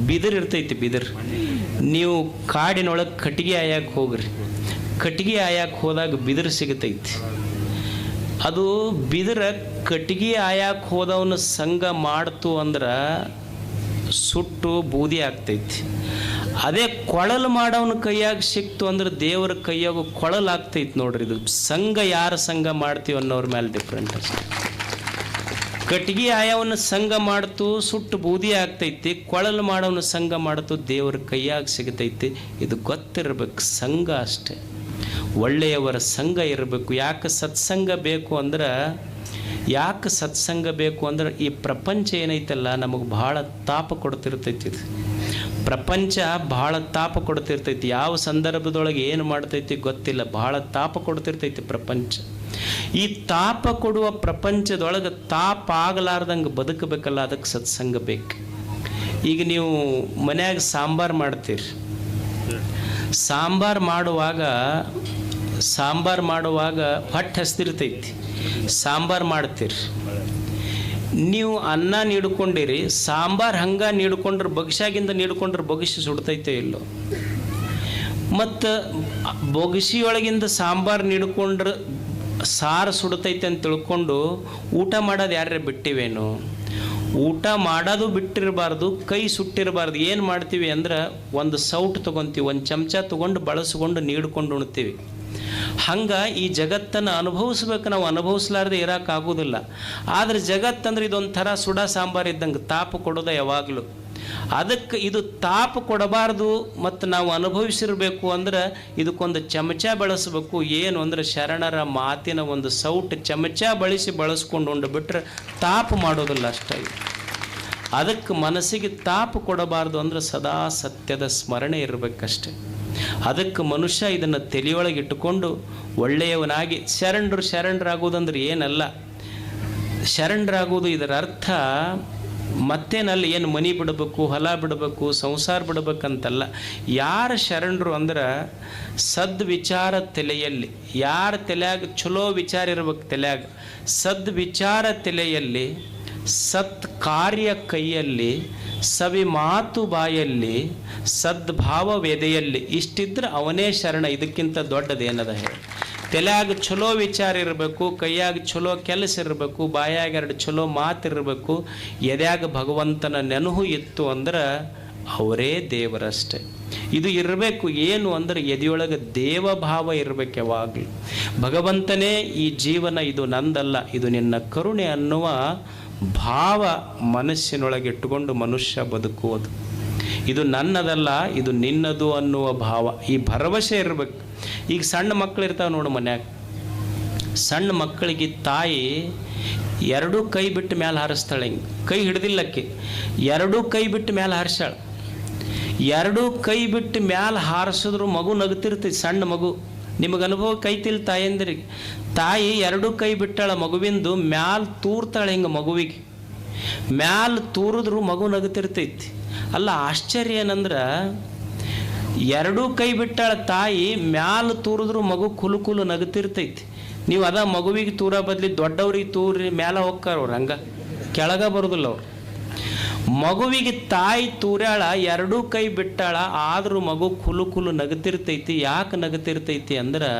ಬಿದಿರು ಇರ್ತೈತಿ, ಬಿದಿರು ನೀವು ಕಾಡಿನೊಳಗೆ ಕಟ್ಟಿಗೆ ಆಯಕ್ಕೆ ಹೋಗ್ರಿ, ಕಟ್ಟಿಗೆ ಆಯಕ್ಕೆ ಹೋದಾಗ ಬಿದಿರು ಸಿಗತೈತಿ. ಅದು ಬಿದಿರ ಕಟ್ಟಿಗೆ ಆಯಕ್ಕೆ ಹೋದವನ ಸಂಘ ಮಾಡ್ತು ಅಂದ್ರೆ ಸುಟ್ಟು ಬೂದಿ ಆಗ್ತೈತಿ. ಅದೇ ಕೊಳಲು ಮಾಡೋವನ ಕೈಯಾಗ ಸಿಕ್ತು ಅಂದ್ರೆ ದೇವರ ಕೈಯಾಗ ಕೊಳಲು ಆಗ್ತೈತಿ ನೋಡ್ರಿ. ಇದು ಸಂಘ ಯಾರ ಸಂಘ ಮಾಡ್ತೀವಿ ಅನ್ನೋರ ಮೇಲೆ ಡಿಫ್ರೆಂಟ್ ಅಷ್ಟೆ. ಕಟ್ಟಿಗೆ ಆಯವನ್ನ ಸಂಘ ಮಾಡ್ತು ಸುಟ್ಟು ಬೂದಿ ಆಗ್ತೈತಿ, ಕೊಳಲು ಮಾಡೋವನ ಸಂಘ ಮಾಡ್ತು ದೇವರ ಕೈಯಾಗ ಸಿಗತೈತಿ. ಇದು ಗೊತ್ತಿರಬೇಕು, ಸಂಘ ಅಷ್ಟೆ, ಒಳ್ಳೆಯವರ ಸಂಘ ಇರಬೇಕು. ಯಾಕೆ ಸತ್ಸಂಗ ಬೇಕು ಅಂದ್ರೆ, ಈ ಪ್ರಪಂಚ ಏನೈತಲ್ಲ ನಮಗೆ ಭಾಳ ತಾಪ ಕೊಡ್ತಿರ್ತೈತಿ. ಇದು ಪ್ರಪಂಚ ಭಾಳ ತಾಪ ಕೊಡ್ತಿರ್ತೈತಿ. ಯಾವ ಸಂದರ್ಭದೊಳಗೆ ಏನು ಮಾಡ್ತೈತಿ ಗೊತ್ತಿಲ್ಲ, ಭಾಳ ತಾಪ ಕೊಡ್ತಿರ್ತೈತಿ ಪ್ರಪಂಚ. ಈ ತಾಪ ಕೊಡುವ ಪ್ರಪಂಚದೊಳಗೆ ತಾಪ ಆಗಲಾರ್ದಂಗೆ ಬದುಕಬೇಕಲ್ಲ, ಅದಕ್ಕೆ ಸತ್ಸಂಗ ಬೇಕು. ಈಗ ನೀವು ಮನ್ಯಾಗ ಸಾಂಬಾರು ಮಾಡ್ತೀರಿ, ಸಾಂಬಾರು ಮಾಡುವಾಗ ಹೊಟ್ಟೆ ಹಸ್ತಿರ್ತೈತಿ, ಸಾಂಬಾರು ಮಾಡ್ತೀರಿ. ನೀವು ಅನ್ನ ನೀಡ್ಕೊಂಡಿರಿ, ಸಾಂಬಾರು ಹಂಗೆ ನೀಡ್ಕೊಂಡ್ರೆ ಬಗ್ಸಾಗಿಂದ ನೀಡ್ಕೊಂಡ್ರೆ ಬಗ್ಸಿ ಸುಡ್ತೈತೆ ಇಲ್ಲೋ. ಮತ್ತು ಬೊಗಸಿಯೊಳಗಿಂದ ಸಾಂಬಾರು ನೀಡ್ಕೊಂಡ್ರೆ ಸಾರು ಸುಡ್ತೈತೆ ಅಂತ ತಿಳ್ಕೊಂಡು ಊಟ ಮಾಡೋದು ಯಾರೇ ಬಿಟ್ಟಿವೇನು? ಊಟ ಮಾಡೋದು ಬಿಟ್ಟಿರಬಾರ್ದು, ಕೈ ಸುಟ್ಟಿರಬಾರ್ದು. ಏನು ಮಾಡ್ತೀವಿ ಅಂದ್ರೆ ಒಂದು ಸೌಟ್ ತೊಗೊತೀವಿ, ಒಂದು ಚಮಚ ತೊಗೊಂಡು ಬಳಸ್ಕೊಂಡು ನೀಡ್ಕೊಂಡು ಉಣ್ತೀವಿ. ಹಂಗೆ ಈ ಜಗತ್ತನ್ನು ಅನುಭವಿಸ್ಬೇಕು. ನಾವು ಅನುಭವಿಸ್ಲಾರ್ದೆ ಇರೋಕ್ಕಾಗೋದಿಲ್ಲ. ಆದರೆ ಜಗತ್ತಂದ್ರೆ ಇದೊಂಥರ ಸುಡ ಸಾಂಬಾರು ಇದ್ದಂಗೆ, ತಾಪ ಕೊಡೋದು ಯಾವಾಗಲೂ. ಅದಕ್ಕೆ ಇದು ತಾಪ ಕೊಡಬಾರ್ದು ಮತ್ತು ನಾವು ಅನುಭವಿಸಿರಬೇಕು ಅಂದ್ರೆ ಇದಕ್ಕೊಂದು ಚಮಚ ಬಳಸಬೇಕು. ಏನು ಅಂದರೆ ಶರಣರ ಮಾತಿನ ಒಂದು ಸೌಟ್ ಚಮಚ ಬಳಸ್ಕೊಂಡು ಉಂಡು ಬಿಟ್ಟರೆ ತಾಪ ಮಾಡೋದಿಲ್ಲ ಅಷ್ಟೇ. ಅದಕ್ಕೆ ಮನಸ್ಸಿಗೆ ತಾಪ ಕೊಡಬಾರ್ದು ಅಂದ್ರೆ ಸದಾ ಸತ್ಯದ ಸ್ಮರಣೆ ಇರಬೇಕಷ್ಟೆ. ಅದಕ್ಕೆ ಮನುಷ್ಯ ಇದನ್ನು ತಲೆಯೊಳಗೆ ಇಟ್ಟುಕೊಂಡು ಒಳ್ಳೆಯವನಾಗಿ ಶರಣರಾಗೋದಂದ್ರೆ ಏನಲ್ಲ. ಶರಣರಾಗೋದು ಇದರ ಅರ್ಥ ಮತ್ತೇನಲ್ಲಿ ಏನು ಮನೆ ಬಿಡಬೇಕು, ಹೊಲ ಬಿಡಬೇಕು, ಸಂಸಾರ ಬಿಡಬೇಕಂತಲ್ಲ. ಯಾರು ಶರಣರು ಅಂದ್ರೆ ಸದ್ವಿಚಾರ ತಲೆಯಲ್ಲಿ, ಯಾರ ತಲೆಯಾಗ ಚಲೋ ವಿಚಾರ ಇರ್ಬೇಕು, ತಲೆಯಾಗ ಸದ್ವಿಚಾರ ತಲೆಯಲ್ಲಿ, ಸತ್ ಕಾರ್ಯ ಕೈಯಲ್ಲಿ, ಸವಿ ಮಾತು ಬಾಯಲ್ಲಿ, ಸದ್ಭಾವ ವೆದೆಯಲ್ಲಿ, ಇಷ್ಟಿದ್ರೆ ಅವನೇ ಶರಣ. ಇದಕ್ಕಿಂತ ದೊಡ್ಡದೇನದ ಹೇಳಿ? ತಲೆಯಾಗ ಚಲೋ ವಿಚಾರ ಇರಬೇಕು, ಕೈಯಾಗ ಚಲೋ ಕೆಲಸ ಇರಬೇಕು, ಬಾಯಾಗ 2 ಚಲೋ ಮಾತಿರಬೇಕು, ಎದ್ಯಾಗ ಭಗವಂತನ ನೆನಹು ಇತ್ತು ಅಂದ್ರೆ ಅವರೇ ದೇವರಷ್ಟೆ. ಇದು ಇರಬೇಕು. ಏನು ಅಂದರೆ ಎದೆಯೊಳಗೆ ದೇವಭಾವ ಇರಬೇಕು ಯಾವಾಗಲೂ. ಭಗವಂತನೇ ಈ ಜೀವನ, ಇದು ನಂದಲ್ಲ, ಇದು ನಿನ್ನ ಕರುಣೆ ಅನ್ನುವ ಭಾವ ಮನಸ್ಸಿನೊಳಗೆ ಇಟ್ಟುಕೊಂಡು ಮನುಷ್ಯ ಬದುಕುವುದು. ಇದು ನನ್ನದಲ್ಲ, ಇದು ನಿನ್ನದು ಅನ್ನುವ ಭಾವ, ಈ ಭರವಸೆ ಇರಬೇಕು. ಈಗ ಸಣ್ಣ ಮಕ್ಕಳು ಇರ್ತಾವೆ ನೋಡು ಮನ್ಯಾಗ. ಸಣ್ಣ ಮಕ್ಕಳಿಗೆ ತಾಯಿ 2 ಕೈ ಬಿಟ್ಟು ಮೇಲೆ ಹಾರಿಸ್ತಾಳೆ. ಹಿಂಗೆ ಕೈ ಹಿಡ್ದಿಲ್ಲಕ್ಕೆ 2 ಕೈ ಬಿಟ್ಟು ಮೇಲೆ ಹಾರಿಸ್ತಾಳೆ. 2 ಕೈ ಬಿಟ್ಟು ಮ್ಯಾಲೆ ಹಾರಿಸಿದ್ರು ಮಗು ನಗುತ್ತಿರ್ತೈತಿ. ಸಣ್ಣ ಮಗು, ನಿಮಗೆ ಅನುಭವ ಕೈತಿಲ್ಲ ತಾಯಂದ್ರಿಗೆ. ತಾಯಿ 2 ಕೈ ಬಿಟ್ಟಾಳ ಮಗುವಿಂದು, ಮ್ಯಾಲೆ ತೂರ್ತಾಳೆ. ಹಿಂಗೆ ಮಗುವಿಗೆ ಮ್ಯಾಲೆ ತೂರಿದ್ರು ಮಗು ನಗುತ್ತಿರ್ತೈತಿ. ಅಲ್ಲ, ಆಶ್ಚರ್ಯ ಏನಂದ್ರೆ 2 ಕೈ ಬಿಟ್ಟಾಳ ತಾಯಿ, ಮ್ಯಾಲೆ ತೂರಿದ್ರು ಮಗು ಕುಲು ನಗುತ್ತಿರ್ತೈತಿ. ನೀವು ಅದ ಮಗುವಿಗೆ ತೂರ ಬದಲಿ ದೊಡ್ಡವ್ರಿಗೆ ತೂರಿ ಮ್ಯಾಲೆ ಹೋಗ್ತಾರ ಅವ್ರು, ಹಂಗೆ ಕೆಳಗೆ ಬರೋದಿಲ್ಲ ಅವ್ರು. ಮಗುವಿಗೆ ತಾಯಿ ತೂರ್ಯಾಳ, 2 ಕೈ ಬಿಟ್ಟಾಳ, ಆದರೂ ಮಗು ಕುಲು ನಗುತ್ತಿರ್ತೈತಿ. ಯಾಕೆ ನಗುತ್ತಿರ್ತೈತಿ ಅಂದ್ರೆ,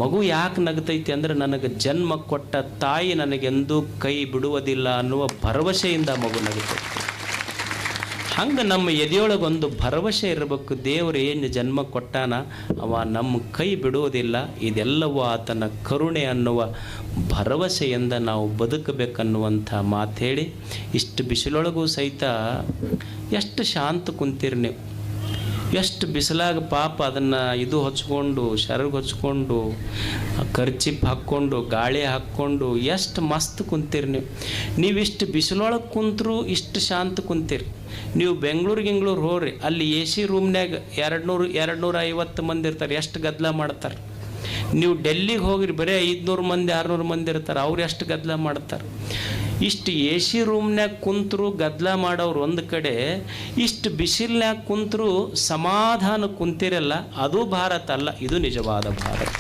ಮಗು ಯಾಕೆ ನಗುತ್ತೈತಿ ಅಂದ್ರೆ ನನಗೆ ಜನ್ಮ ಕೊಟ್ಟ ತಾಯಿ ನನಗೆಂದೂ ಕೈ ಬಿಡುವುದಿಲ್ಲ ಅನ್ನುವ ಭರವಸೆಯಿಂದ ಮಗು ನಗುತ್ತೈತಿ. ಹಂಗೆ ನಮ್ಮ ಎದೆಯೊಳಗೊಂದು ಭರವಸೆ ಇರಬೇಕು. ದೇವರು ಏನು ಜನ್ಮ ಕೊಟ್ಟಾನ ಅವ ನಮ್ಮ ಕೈ ಬಿಡುವುದಿಲ್ಲ, ಇದೆಲ್ಲವೂ ಆತನ ಕರುಣೆ ಅನ್ನುವ ಭರವಸೆಯಿಂದ ನಾವು ಬದುಕಬೇಕನ್ನುವಂಥ ಮಾತು ಹೇಳಿ, ಇಷ್ಟು ಬಿಸಿಲೊಳಗೂ ಸಹಿತ ಎಷ್ಟು ಶಾಂತ ಕುಂತೀರಿ ನೀವು. ಎಷ್ಟು ಬಿಸಿಲಾಗ ಪಾಪ ಅದನ್ನು ಇದು ಹಚ್ಕೊಂಡು, ಶರಗ್ ಹಚ್ಕೊಂಡು, ಕರ್ಚಿಪ್ ಹಾಕ್ಕೊಂಡು, ಗಾಳಿ ಹಾಕ್ಕೊಂಡು ಎಷ್ಟು ಮಸ್ತ್ ಕುಂತೀರಿ ನೀವು. ನೀವಿಷ್ಟು ಬಿಸಿಲೊಳಗೆ ಕುಂತರೂ ಇಷ್ಟು ಶಾಂತ ಕುಂತೀರಿ. ನೀವು ಬೆಂಗಳೂರು ಹೋಗ್ರಿ, ಅಲ್ಲಿ AC ರೂಮ್ನಾಗ 200-250 ಮಂದಿ ಇರ್ತಾರೆ, ಎಷ್ಟು ಗದ್ದಲ ಮಾಡ್ತಾರೆ. ನೀವು ಡೆಲ್ಲಿಗೆ ಹೋಗ್ರಿ, ಬರೀ 500 ಮಂದಿ 600 ಮಂದಿ ಇರ್ತಾರೆ, ಅವ್ರು ಎಷ್ಟು ಗದ್ದಲ ಮಾಡ್ತಾರೆ. ಇಷ್ಟು AC ರೂಮ್ನಾಗ ಕುಂತರು ಗದ್ದಲ ಮಾಡೋರು ಒಂದು ಕಡೆ, ಇಷ್ಟು ಬಿಸಿಲ್ನಾಗ ಕುಂತರು ಸಮಾಧಾನ ಕುಂತಿರಲ್ಲ, ಅದು ಭಾರತ ಅಲ್ಲ, ಇದು ನಿಜವಾದ ಭಾರತ.